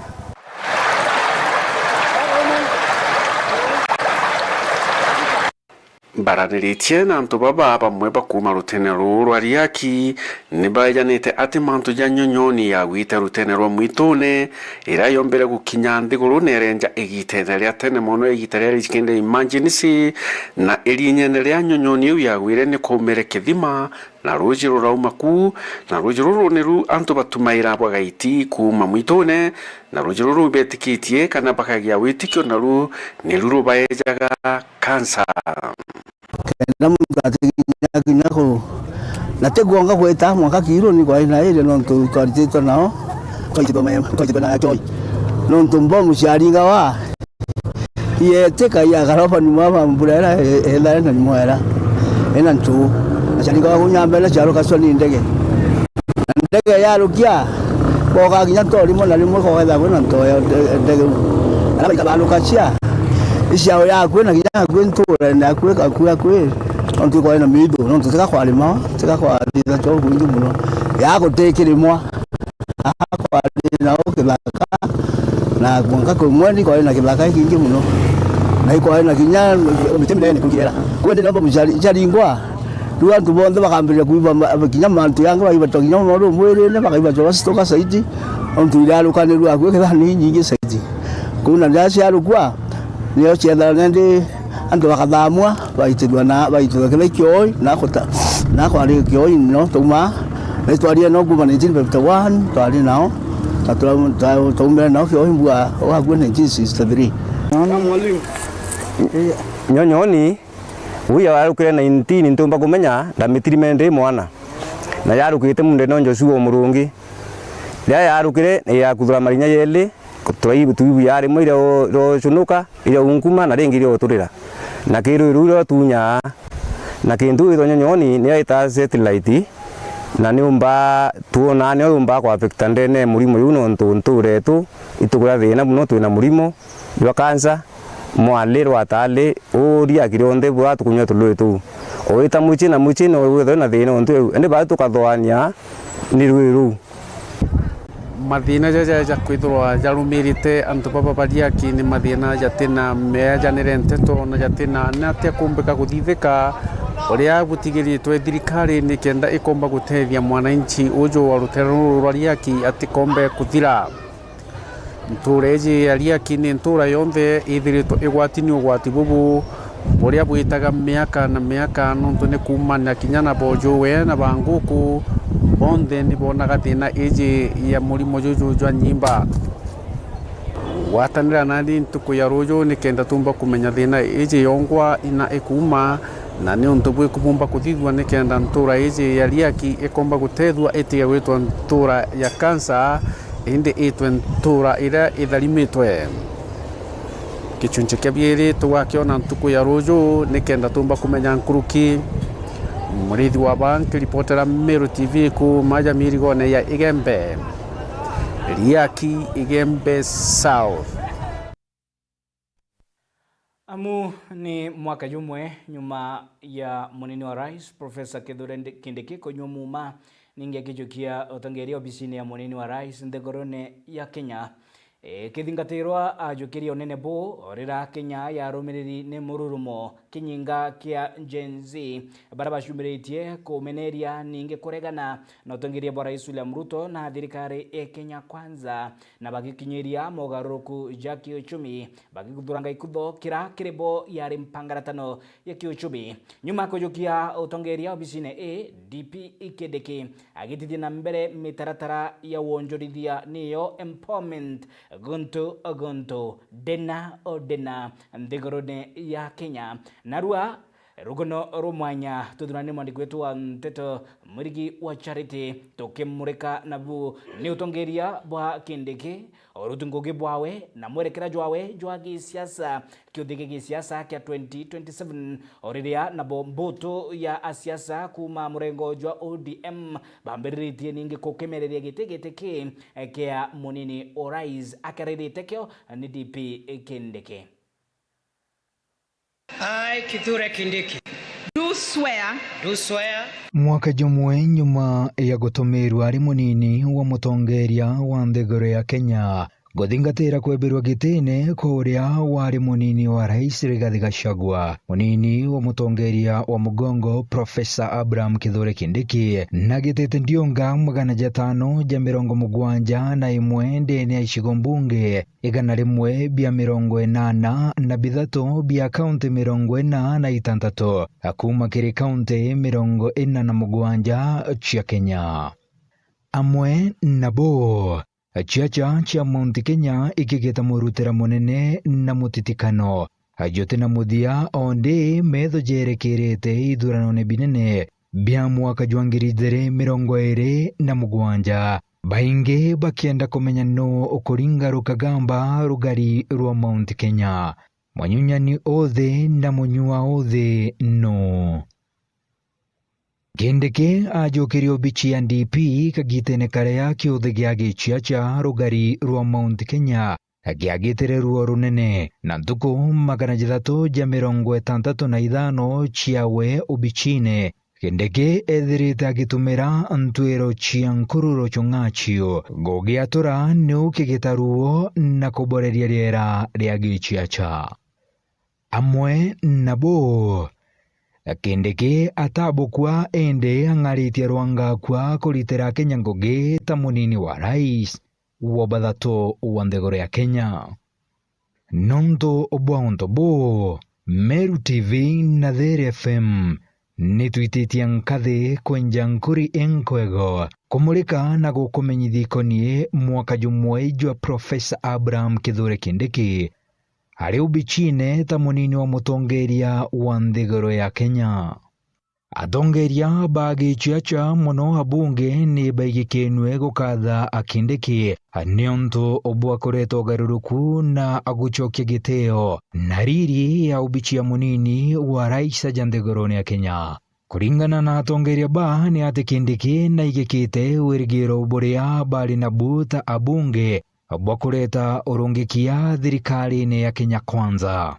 baraniritie na antu baba bamwe bakuma rutene rwa riaki nibajanite ati mantu ja nyonyoni ya gwite rutene rwa mwitune ira yombere gukinya ndiguru nerenja igitene ria tene mono igitene ria ikende imaginisi na irinyene ria nyonyoni ya gwire ni komere kithima na ruji rurauma ku na ruji ruru niru antu batumaira bwagaiti kuma mwitune na ruji ruru betikitie kana bakagia witikio na ru ni ruru baejaga kansa na mutatinyako nateguanga kweta mwaka kiro ni kwa ina ile nonto twalitito nao twalitito na joy nonto mbomu sharinga wa yeteka ya garofa ni mama mbulera ela na mwera ena ntu sharinga wa kunyamba na charo kasoni ndege ya rukia boga kinya tori mo na limo ko da bona to ya ndege ala ka balukasia ishao ya kwena kinya kwentura na kwe onto ko na mido nonto tika kwa lima tika kwa dida cho kunju muno ya ko tekere mwa kwa na oke baka na mwanga ko mwani ko na kibaka kingi muno na iko na kinya mitembe ni kungira kwende nabo mjali ngwa tuantu bonde bakambira kuiba kinya mantu yangu baiba to kinya no mwere ne bakaiba to stoka saidi onto ilalo kanelu akwe kana ni nyingi saidi kuna ndasi alukwa niyo chenda nende antu bakadamwa baitidwa na baitidwa kile kyoi na kota na kwa ile kyoi no tuma ne twaria no kuma 1951 twali nao tatume nao kyoi mbwa wa kwa 1963 na mwalimu nyonyoni uya warukire 19 ntumba kumenya ndamitrimende mwana na yarukite munde no Joshua Murungi ria yarukire ya kuthura marinya yeli kutraibu tuibu yari mwira ro chunuka ira unkuma na ringi ro turira na kiru ro tunya na kindu ro nyonyoni ni ita satellite na ni umba tuona ni umba kwa affect ndene murimo yuno ntunture tu itukura thina muno twina murimo wa kansa mwalero atale oria kironde bwa tukunywa tulu tu oita muchi no wetho na thina ontu ende ba tukathwania ni rwiru mathina ja kwithirwa jarumirite antu baba bariaki ni mathina jatina mejanire nteto na jatina natia kumbika kuthithika uria gutigiritwe thirikari ni kenda ikomba gutethia mwananchi ujo wa rutero rwariaki atikombe kuthira ntureji yariaki ni ntura yonthe ithirito igwatini ugwati bubu uria bwitaga miaka na miaka nonto ni kumana kinyana bojowe na banguku bonde ni bonaga thina iji ya murimo juju jwa nyimba watanira nandi ntuku ya rojo ni kenda tumba kumenya thina iji yongwa ina ikuma na ni untu bwe kumumba kuthithwa ni kenda ntura iji yariaki ikomba gutethwa etiga wetwa ntura ya kansa indi itwe ntura ira itharimitwe kichunche kia bieri tugakiona ntuku ya rojo ni kenda tumba kumenya nkuruki murithi wa banki reportera Meru TV ku maja mirigone ya Igembe Riaki Igembe South. Amu ni mwaka jumwe nyuma ya munini wa rais Profesa Kithure Kindiki konyomuma ningia kijukia otangeria obisini ya munini wa rais ndegorone ya Kenya kithingatirwa ajukiria onene bo orira Kenya ya rumiriri ni mururumo kinyinga kia Gen Z baraba shumiritie kumeneria ninge kuregana na otangeria bwa rais William Ruto na thirikari ya Kenya kwanza na bagikinyiria mogaruku ja kiuchumi bagiguthuranga ikutho kira kirebo yari mpangaratano ya kiuchumi nyuma kujukia otangeria obisine DP Kindiki agitithia na mbere mitaratara ya wonjorithia niyo empowerment gonto dena odena ndigorone ya Kenya narua rugono rumwanya tudurani mwandiki wetu wa Nteto Murigi wa Charity tukimurika nabu ni utongeria bwa Kindiki orutungugi bwawe na mwerekera jwawe jwa gisiasa kiuthige gisiasa kia 2027 oriria nabo mbuto ya siasa kuma murengo jwa ODM bambiritie ningi kukemereria gitegete kia munini orais akarerite kyo ni DP Kindiki. I, Kithure Kindiki, do swear mwaka jumwe nyuma ya gutumirwa ari munini wa mutongeria wa nthiguru ya Kenya guthingatira kwembirwa gitine kwa uria wari munini wa rais Rigathi Gachagua, munini wa mutongeria wa mugongo Profesa Abraham Kithure Kindiki na gitete ndionga 571 ndene ya icigo mbunge 183 bia kaunti 46 akuma kiri kaunti 47 cia Kenya. Amwe nabo chiacha chia Mount Kenya ikigeta murutira munene na mutitikano ajote na muthia onde metho jerekerete ithurano binene bia mwaka jwa 2027 baingi bakienda kumenya no ukuringa rukagamba rugari rwa Mount Kenya mwanyunyani othe na munyua othe no. Kindiki ajokirio bichi ya DP kagitene karea kiothe gia gichiacha rugari rwa Mount Kenya agiagitere ruo runene na ntuku 365 chiawe ubichine. Kindiki ethirite agitumira ntwiro chia nkururo chungachio gogiatura niu kigitaruo na kuboreria riera ria gichiacha. Amwe nabo Kindiki atabukwa ende ang'aritie rwanga kwa kuritira Kenya ngugi ta munini wa rais wa bathato wa nthiguru ya Kenya. Nonto obwaunto bo Meru TV na There FM nitwititie nkathi kwenja nkuri enkwego kumulika na gukumenyithia ikonie mwaka jumwe jwa Profesa Abraham Kithure Kindiki ari ubichine ta munini wa mutongeria wa nthiguru ya Kenya. Atongeria bagichiacha muno abunge ni baigikenwe gukatha Kindiki niontu obwakoretwo garuruku na aguchokia giteo na riri ya ubichia munini wa rais ja nthiguru ya Kenya. Kuringana na atongeria ba ni ati Kindiki na igikite wirigiro buria bali na buta abunge bwakureta urungikia thirikari-ini ya Kenya Kwanza.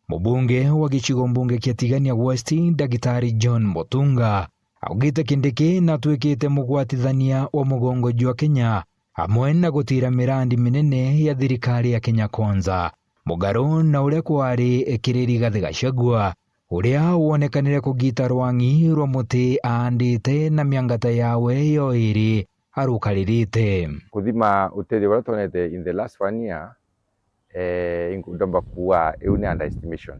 Mubunge wa gicigo mbunge kia Tigania West Dagitari John Mutunga augite Kindiki na twikite mugwatithania wa mugongo jwa Kenya hamwe na gutira mirandi minene ya thirikari ya Kenya Kwanza mugaru na uria kwari Rigathi Gachagua uria wonekanire kugita rwangi rwa muti andite na miangata yawe yoiri arukaririte kuthima utethi wala tonete in the last 1 year ingudamba kuwa eune underestimation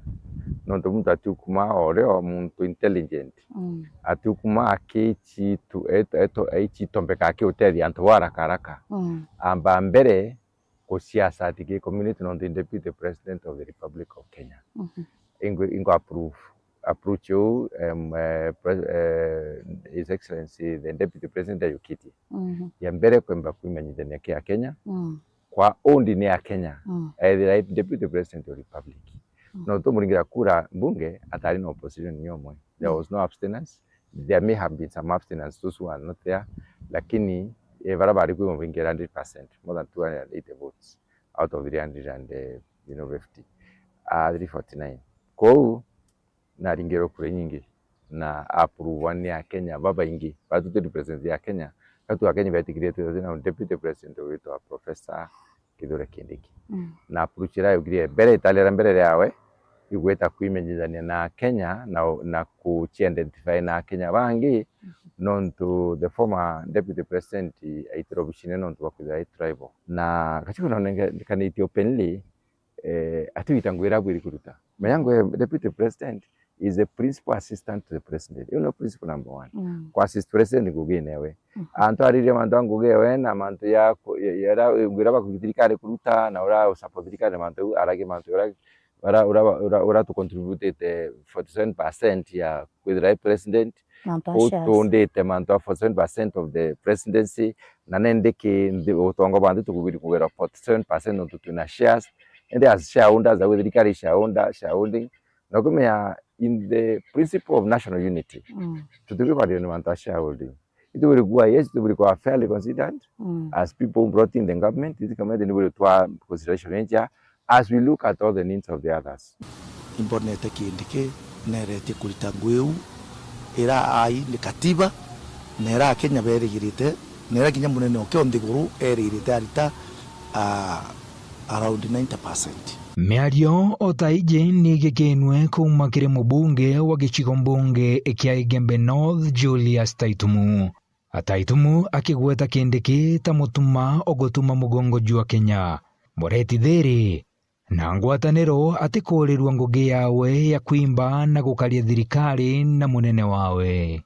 nonto muntu atukuma oreo muntu intelligent atukuma akichi tu eto aichi tombeka ake utethi antu haraka amba mbere ko siasa tiki community nonto deputy president of the Republic of Kenya ingo approach you His Excellency the Deputy President Ayukiti ya mbere kwamba kuimenyithania kia Kenya kwa ondi ni ya Kenya the Deputy President of the Republic no to muringira kura mbunge atari no opposition nyomwe there was no abstinence. There may have been some abstinence those who are not there lakini barabara kwa muringira 100% more than 280 votes out of 350 349 kwa na ringero kure nyingi na approve ni ya Kenya baba ingi batu represent ya Kenya katu ya Kenya batikire tu na deputy president wetu Professor Kithure Kindiki na approachira yugire bere italera mbere yawe igweta kuimenyithania na Kenya na ku identify na Kenya bangi nonto the former deputy president aitiro bishine nonto bakuza tribal na kachiko nonenge kaniti openly atiwitangwira bwiri kuruta mayango deputy president is a principal assistant to the president. You know, principal number 1. Kwa assist president gugenewe. Anto arire manto ngugewe na manto ya ngiraba kuthirikari kuruta na ura support thirikari manto arage manto ura to contribute 47% ya with the president. Utondete manto 47% of the presidency na nendeke utongo bantu tukubiri kugera 47% no tutuna shares and as shareholders za thirikari shareholding na kumenya in the principle of national unity to the government shareholding it will go yes it will go fairly considered as people brought in the government it come the will to consideration as we look at all the needs of the others imbonete Kindiki nerete kurita ngweu era ai ni katiba nera Kenya berigirite nera kinya munene okyo ndiguru erigirite arita around 90%. Mĩario o ta ije nĩ gĩkenwe kuma kĩrĩ mũbunge wa gĩcigo mbunge kĩa Igembe North Julius Taitumu. Taitumu akĩgweta Kindiki ta mũtuma ũgũtuma mũgongo jua Kenya. Mũreti thĩrĩ na ngwatanĩro atĩ kũrĩrwa ngũgĩ yawe ya kwimba na gũkaria thirikari na mũnene wawe.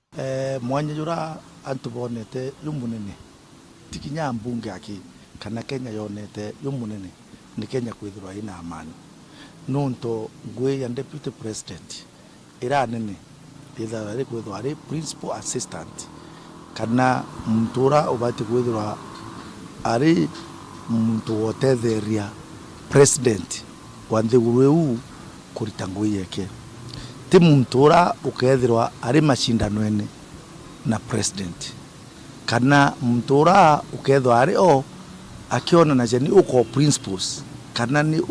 Mwanya jura antu bonete y'umunene tikinya mbunge aki kana Kenya yonete y'umunene ni Kenya kwithirwa ina amani nonto ngwe ya deputy president ira nene ithara ri kwithirwa ri principal assistant kana mtura ubati kwithirwa ari muntu wotetheria president wa nthiguru kurita ngui yake ti mtura ukethirwa ari mashindano na president kana mtura ukethirwa ari akiona na jeni uko principles kana ni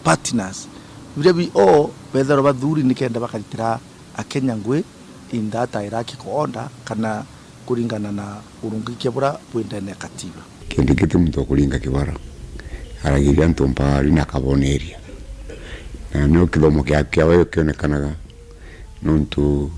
partners vile wethero bathuri nikenda bakaritira akenya ngwe in that hierarchical order kana kuringana na urungi kebura bwendene katiba Kindiki mtu kuringa kibara aragiria ntompa ari na kaboneria na no kilomo kia wewe kionekanaga nontu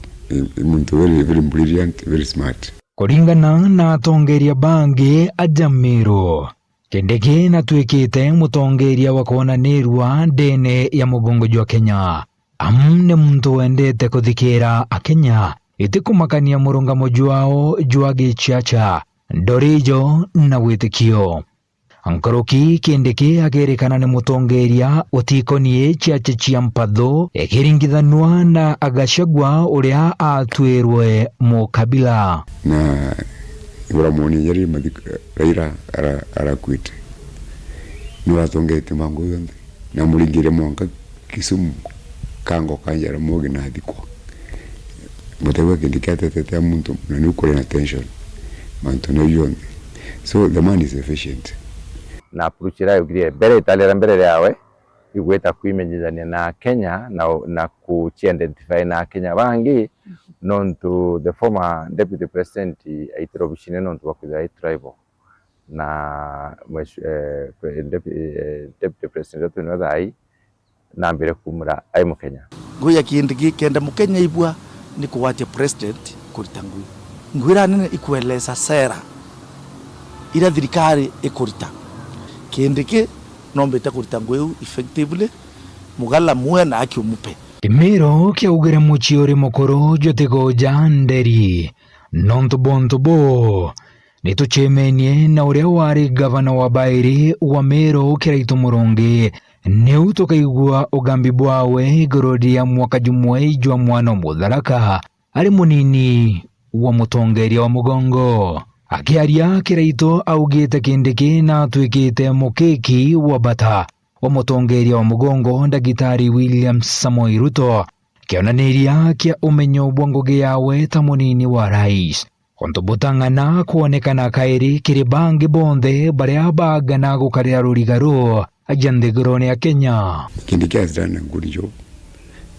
muntu very brilliant, very smart. Kuringana na atongeria bangi ajamiro Kindiki natwikite mutongeria wa kuonanirwa ndene ya mugongo jwa Kenya. Amne muntu wendete kuthikira akenya iti kumakania murungamo jwao jwa gichacha ndorijo na witikio. Ankoroki Kindiki agerekana ni mutongeria utikonie chacha chia mpatho ekiringithanwa na Agashagwa uria atwirwe mukabila na Iburamoni yari Raila arakwite niwatongete mangu yonde na muringire mwanka Kisumu kango kanjara mogi na thikwa mutewe Kindiki atete muntu na nukore na tension mantono yonde so the man is efficient na approachira yugire bere italera mbere yawe igweta kwimenyithania na Kenya na ku-identify na Kenya bangi nontu the former deputy president aitiro bishine nontu wakwithira tribal na deputy president no thai na mbere kumura ai mukenya nguya Kindiki kenda mukenya ibwa ni kuwatia president kurita ngui ngwira nene ikueleza sera ila thirikari ikurita Kindiki nombeta kurita ngui effectively mugala mwena akiumupe Kimiro kiaugire muchiori mukuru jotigoja nderi nontubo nituchemenie na uria wari gavana wa Bairi wa Meru Kiraitu Murungi niu tukaigua ugambi bwawe igurudi ya mwaka jumwe jwa mwana mutharaka ari munini wa mutongeria wa mugongo. Akiaria Kiraitu augite Kindiki na twikite mukeki wa bata wa mutongeria wa mugongo Ndagitari William Samoei Ruto kionaniria kia umenyo bwa ngugi yawe ta munini wa rais ontubutang'ana kuonekana kairi kiri bangi bonthe baria bagana gukarira rurigaru ajanthiguroni ya Kenya. Kindiki has done a good job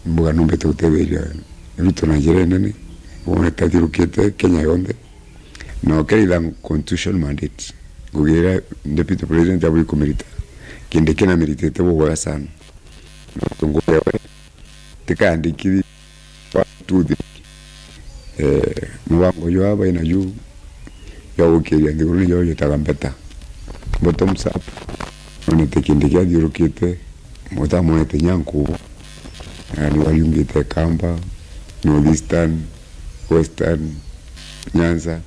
mbuga nombete guteberia Ruto na njira nene wone tathirukite Kenya yonde na okerira constitutional mandate gugira deputy president aburi kumirita Kindiki na militete bugora sana tungowe tikandikiri tuthi mubango yo aba ina yu ya ukiria ndiguru yo yotagambeta bottoms up one Kindiki adirukite mota mwete nyanku ani wayungite Kamba Northeastern Western Nyanza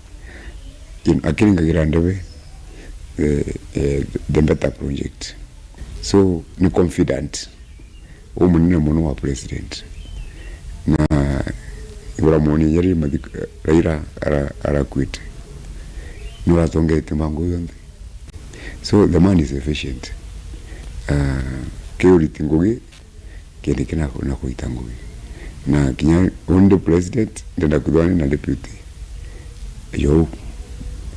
in akiringa girandebe the better project so ni confident umunene muno wa president na Iburamoni yari Raila arakwite niwatongete mangu yonde so the man is efficient keuriti ngugi Kindiki na kuita ngugi na kinya onde president ndenda kudwani na deputy yo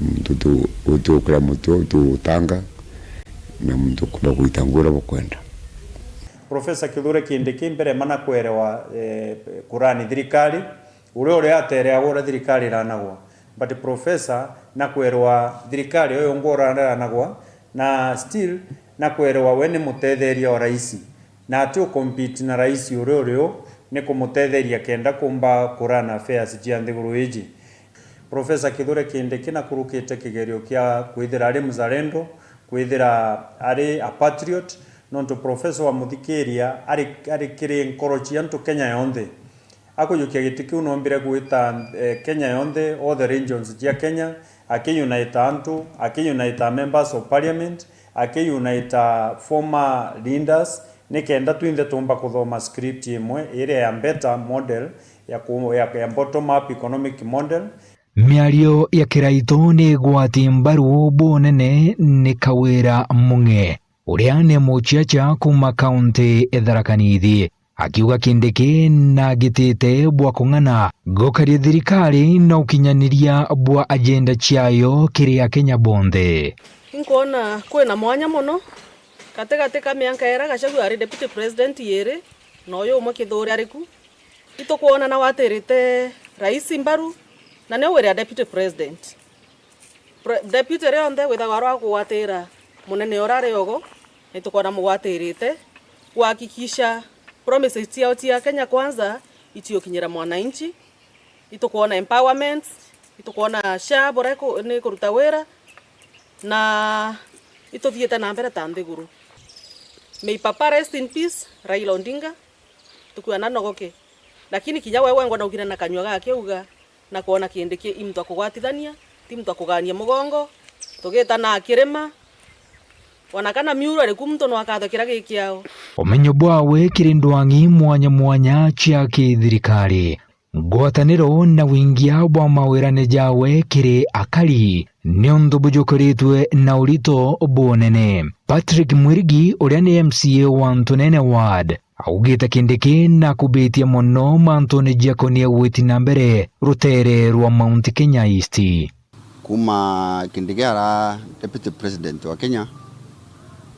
mtu ukura mtu tanga na mtu kuba kuitangura bokwenda. Profesa Kithure Kindiki mbere mana kwerewa kurani thirikari uri atere agora thirikari ranagwa but profesa na kwerewa thirikari oyo ngora ranagwa na still na kwerewa we ni mutetheria wa raisi na ati compete na raisi urio ni kumutetheria kenda kumba kurana affairs cia nthiguru iji. Professor Kithure Kindiki na kurukite kigerio kia kwithira ari mzalendo, kwithira ari a patriot, nonto professor wa muthikiria ari kiri nkorochi antu Kenya yonthe. Akuyukia giti kiu nombire gwita Kenya yonthe, all the regions cia Kenya, aki-unite antu, aki-unite members of parliament, aki-unite former leaders, nikenda twinthe tumba kuthoma script imwe ire ya better model ya bottom up economic model. Miario ya kiraito ni gwati mbaru bonene ni Kawira Mung'e uria ni muchiacha kuma kaunti Tharaka Nithi akiuga Kindiki na gitite bwa kung'ana gokaria thirikari na ukinyaniria bwa agenda chiayo kiria Kenya bonthe. Nkuona kwina mwanya muno kategate ka mianka era Gachagua ari deputy president yere noyo umwe Kithure ariku itukuona na waterite rais mbaru na ne were deputy president deputy reonde withagwa gwatira munene orare ogo nitukona mugwatirite kuhakikisha promises cia Kenya kwanza itiokinyira mwananchi, itukuona empowerment, itukuona SHA bora ni kuruta wera na itothiete na mbere ta nthiguru. May papa rest in peace Raila Odinga tukuana nogoke, lakini kinya wewe ngona ugire na kanywa gake uga na kuona Kindiki imtu akugwatithania ti mtu akugania mugongo tugeta na akirema wanakana miuro ari kumto no akathokira gikiao. Umenyo bwawe kiri ndwangi mwanya mwanya cia kithirikari ngwataniro na wingia bwa mawirane jawe kiri akari niondu bujukoritwe na urito bonene. Patrick Mwirigi uria ni MCA wa Ntunene Ward augite Kindiki na kubitia muno mantone jakonia gwiti na mbere rutere rwa Mount Kenya East. Kuma Kindiki ara deputy president wa Kenya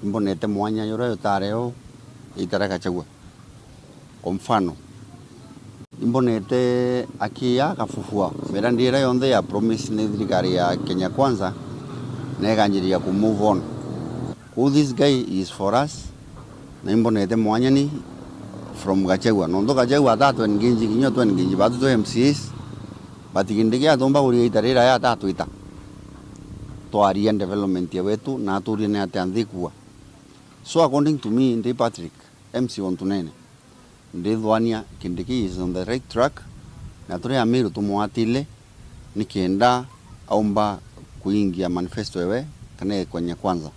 mbonete mwanya yura yotareo itara Gachagua. Kwa mfano mbonete akia kafufua mirandira yonthe ya promise ni thirikari ya Kenya kwanza neganyiria ku move on. Who this guy is for us na mbonete mwanya ni from Gachagua. Nondo Gachagua tatu nginji kinyo tu nginji batu to MCs bati Kindiki atomba uri itarira ya tatu ita twaria development ya wetu na turi ne atandikwa. So according to me, Ndi Patrick, MC wa Ntunene, Ndi Dhwania Kindiki is on the right track, na turi amiru tumuatile, nikienda aomba kuingia manifesto ewe, kane kwenye kwanza.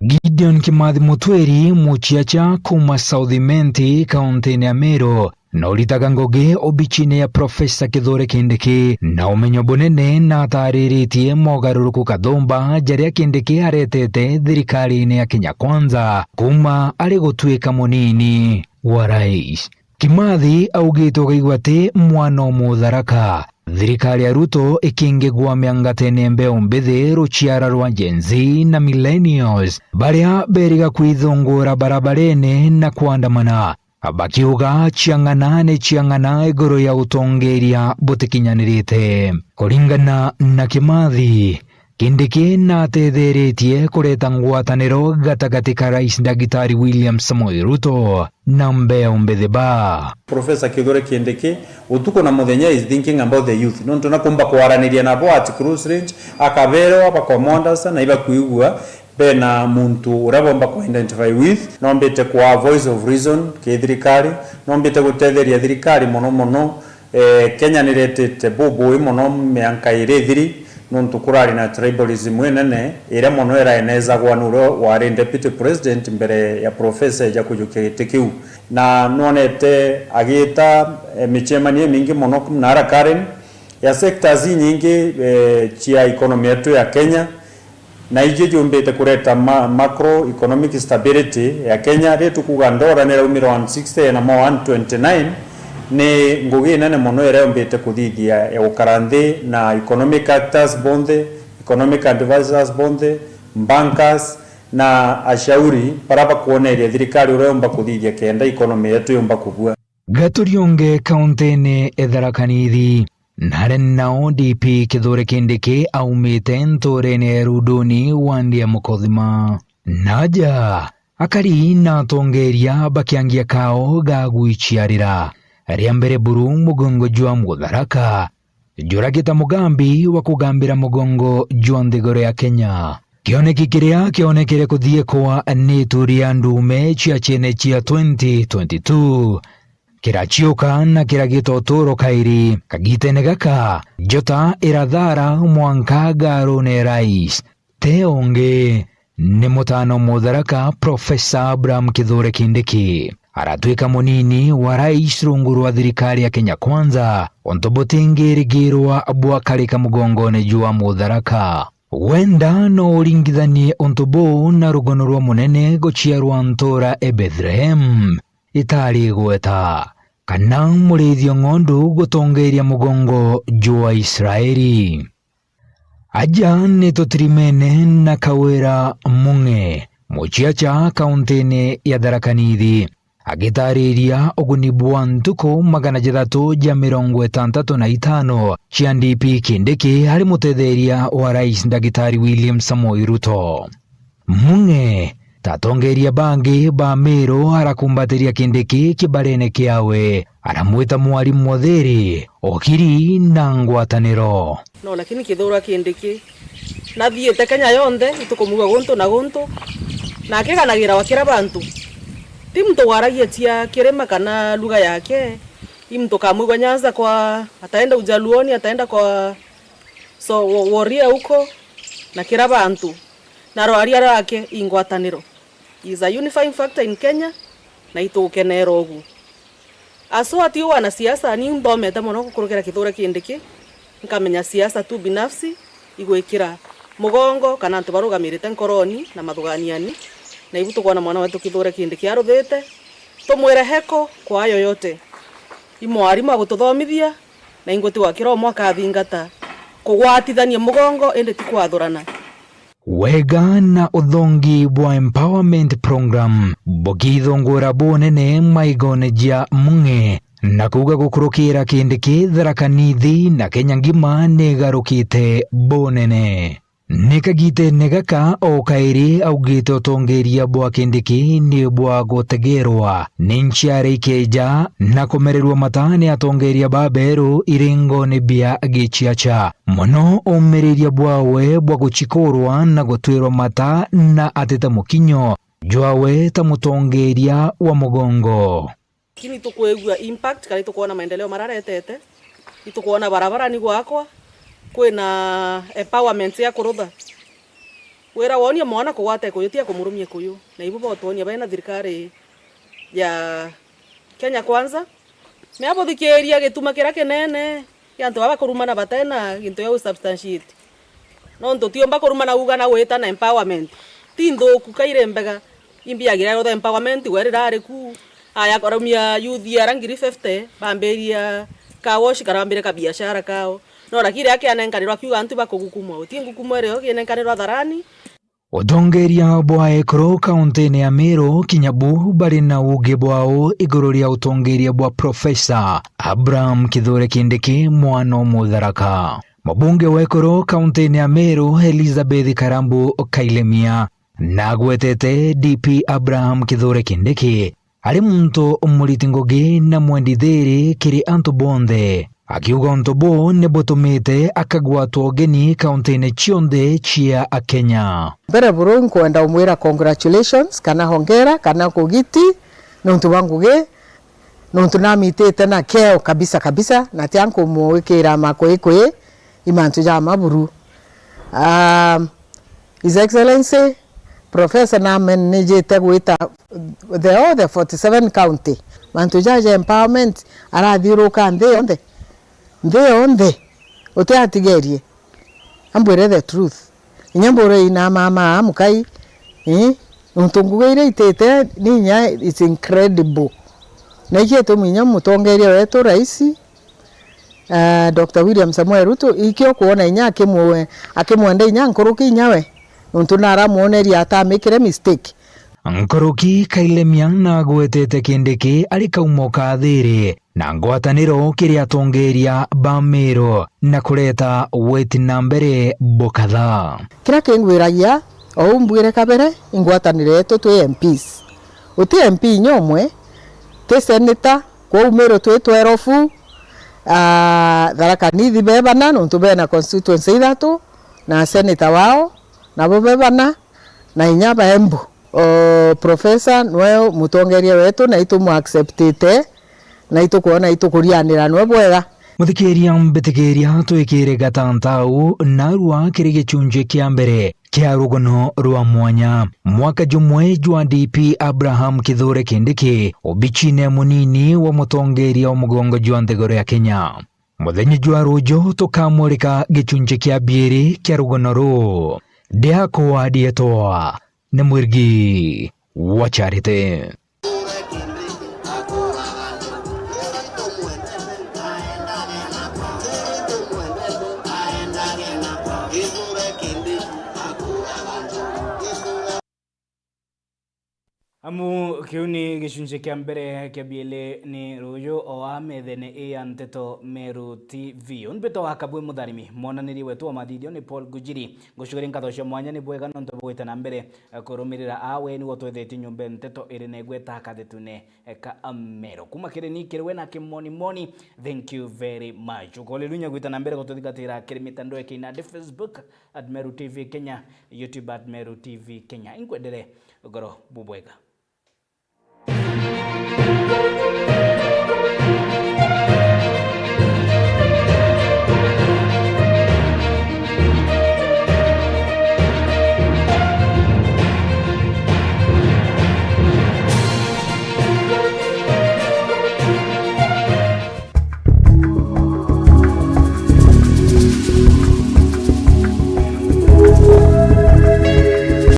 Gideon Kimathi Mutweri muchiacha kuma South Menti kaunti ya Meru na uritaga ngoge obichine ya Professor Kithure Kindiki na umenyo bunene na tariritie mogaruruku kathomba jaria Kindiki aretete thirikari-ini ya Kenya kwanza kuma ari gutwika munini wa rais. Kimathi augitwo gaigwate mwana mutharaka thirikari ya Ruto ikingigwa miangatene mbeu mbithi ruchiara rwa Gen Z na millennials baria beriga kwithungura barabarene na kuandamana bakiuga chiang'ana iguru ya utongeria butikinyanirite. Kuringana na Kimathi, Kindiki na tetheretie kureta ngwataniro gatagati ka rais Ndagitari William Samoei Ruto na mbeu mbithi ba. Professor Kithure Kindiki utuko na muthenya is thinking about the youth. Nonto nakumba kwaraniria nabo at cruise range akabero abakomondas na iba kuigua bena muntu urabomba ku identify with nombete kwa voice of reason ke thirikari nombete gutetheria thirikari mono Kenya niretete bubu mono mianka irethiri nontu kurari na tribalism wenene ire mono era eneza gwanuro wa deputy president mbere ya professor ya kujuketekiu na nonete agita michemanie mingi mono nara Karen ya sectors nyingi chia economy yetu ya Kenya na ije jumbete kureta macro economic stability ya Kenya retu kugandora nera umiro 160 na 129 ni ngugi nene mono ere mbete kuthithia ya ukaranthi na economic actors bonde economic advisors bonde bankers na ashauri paraba kuoneria thirikari uremba kuthithia kenda economy yetu yomba kubua. Gaturionge kaunti-ini Tharaka Nithi nare nao DP Kithure Kindiki aumite nturene ya Ruduni wandia Mukothima naja akari na tongeria bakiangia kao gagwichiarira aria mbere buru mugongo jwa Mutharaka juragita mugambi wa kugambira mugongo jwa nthiguru ya Kenya kioneki kiria kionekere kuthie kwa nituria ndume chia chene chia 2022 kirachiuka na kiragitotoro kairi kagitene gaka jota irathara mwanka garone rais teonge ni mutano Mutharaka Profesa Abraham Kithure Kindiki aratuika munini wa rais rungu rwa thirikari ya Kenya Kwanza ontobotingirigirwa bwakarika mugongone jwa Mutharaka wenda no uringithanie ontobo na rugono rwa munene guchiarwa ntora Bethlehem itari gweta kana murithio ng'ondu gutongeria mugongo jwa Israeli aja ni tutirimene na Kawira Mung'e muchiacha kauntini ya Tharaka Nithi agitariria uguni bwa ntuko 365 cia DP Kindiki hari mutetheria wa rais Ndagitari William Samoei Ruto. Mung'e tatongeria bangi ba Meru arakumbatiria Kindiki kibarene kiawe aramwita mwarimu muthiri okiri na ngwataniro no lakini Kithure Kindiki nathiete Kenya yonthe itukumuga guntu na guntu na akiganagira wakira bantu ti mtu waragia tia kirema kana lugha yake mtu kamugwa Nyanza kwa ataenda Ujaluoni ataenda kwa so woria huko na kira bantu na roaria rake ingwataniro is a unifying factor in Kenya na itukenero ogu aso ati wana siasa ni ndomete muno gukurukira Kithure Kindiki nkamenya siasa tu binafsi igwikira mugongo kana antu barugamirite nkoroni na mathuganiani na ibuto kwa mwana wetu Kithure Kindiki aruthite tumwire heko kwa yoyote imwarimu agututhomithia na ingoti wakira mwaka athingata kugwatithania mugongo ende ti kwathurana wega na uthongi bwa empowerment program bogithongora bonene maigone jia Mung'e na kuga gukurukira Kindiki Tharaka Nithi na Kenya ngima negarukite bonene nikagite negaka o kairi augite utongeria bwa Kindiki ni bwa gutegerwa ninchiare ikeja na kumererwa matane atongeria baberu iringo ni bia gichiacha muno umereria bwawe bwa guchikorwa na gutwirwa mata na ateta mukinyo jwawe ta mutongeria wa mugongo kini tukwegwa impact kali tukuona maendeleo mararetete itukuona barabara ni gwakwa kwina empowerment ya kurutha wera wonia mwana kuwate kuyotia kumurumie kuyu na ibu botonia bena thirikari ya Kenya Kwanza me abo thikeria gituma kira kinene yantu baba kurumana batena gintu ya substantiate no ndo tiomba kurumana uga na weta na empowerment tindo kukaire mbega imbiagira ro empowerment werira ku aya koromia youth ya rangiri 50 bamberia kawoshi karambire ka biashara kao no rakire yake anenkanirwa kiuga antu bakugukumwa utingukumwa reo kinenkanirwa Tharani utongeria bwa ekro kauntini ya Meru Kinyabu bari na uge bwao iguru ria utongeria bwa Profesa Abraham Kithure Kindiki mwana Mutharaka mabunge wa ekro kauntini ya Meru Elizabeth Karambu Kailemia na gwetete DP Abraham Kithure Kindiki ari muntu umuriti ngugi na mwendithiri kiri antu bonthe akiuga ntobo ne botomete akagwatwo geni kauntini cionthe cia Kenya mbere buru nkwenda umwira congratulations kana hongera kana kugiti nontu wanguge nontu namitete na keo kabisa na tianko muwikira makoikwe imantu ja maburu His Excellency Professor Namen nejete gwita the other 47 county mantu ja empowerment arathiruka nthi onde utiatigerie ambwire the truth inyambure ina mama amukai ntungugeire itete ninya it's incredible na ikiete munya mutongeria wetu rais Dr. William Samoei Ruto ikio kuona inya akimwenda inya nkuruki inyawe ntunara muoneria atamikire mistake Nkoroki Kailemia na gwetete Kindiki ari kaumo ka thiri na ngwataniro kiria atongeria ba Meru na kureta weti na mbere bokatha. Kira kingwiragia o mbwire kabere ingwatanire yetu twi MPs. Uti MP nyomwe te senator kwa Meru twi 12 Tharaka Nithi bebana nontu bena constituency ithatu na senator wao nabo bebana na inyaba Embu. Professor nwe mutongeria wetu na itu mu acceptete na itu kuona itu kurianira nwe bwega. Muthikiria mbitikiria twikire gatantau na rwa kiri gicunje kia mbere kia rugono rwa mwanya mwaka jumwe jwa DP Abraham Kithure Kindiki obichine munini wa mutongeria wa mugongo jwa nthiguru ya Kenya. Muthenya jwa rujo tukamurika gicunje kia bieri kia rugono ru ndiako adietoa ni Mwirigi wa Charity. Amu kiuni gicunje kia mbere kia biele ni rujo o amethene e anteto Meru TV. Unbeto wakabwe mutharimi monaniri wetu wa mathidio ni Paul Gujiri. Ngucugire nkathocio mwanya ni bwega nonto bwite na mbere kurumirira awe ni wotwetheti nyumbe nteto iri na igweta kathitune ka Meru. Kuma kiri ni kirwe na kimoni moni. Thank you very much. Ukolelunya gwita na mbere gututhigatira kiri mitandao ina Facebook @Meru TV Kenya, YouTube @Meru TV Kenya. Inkwendere goro bubwega. Thank you.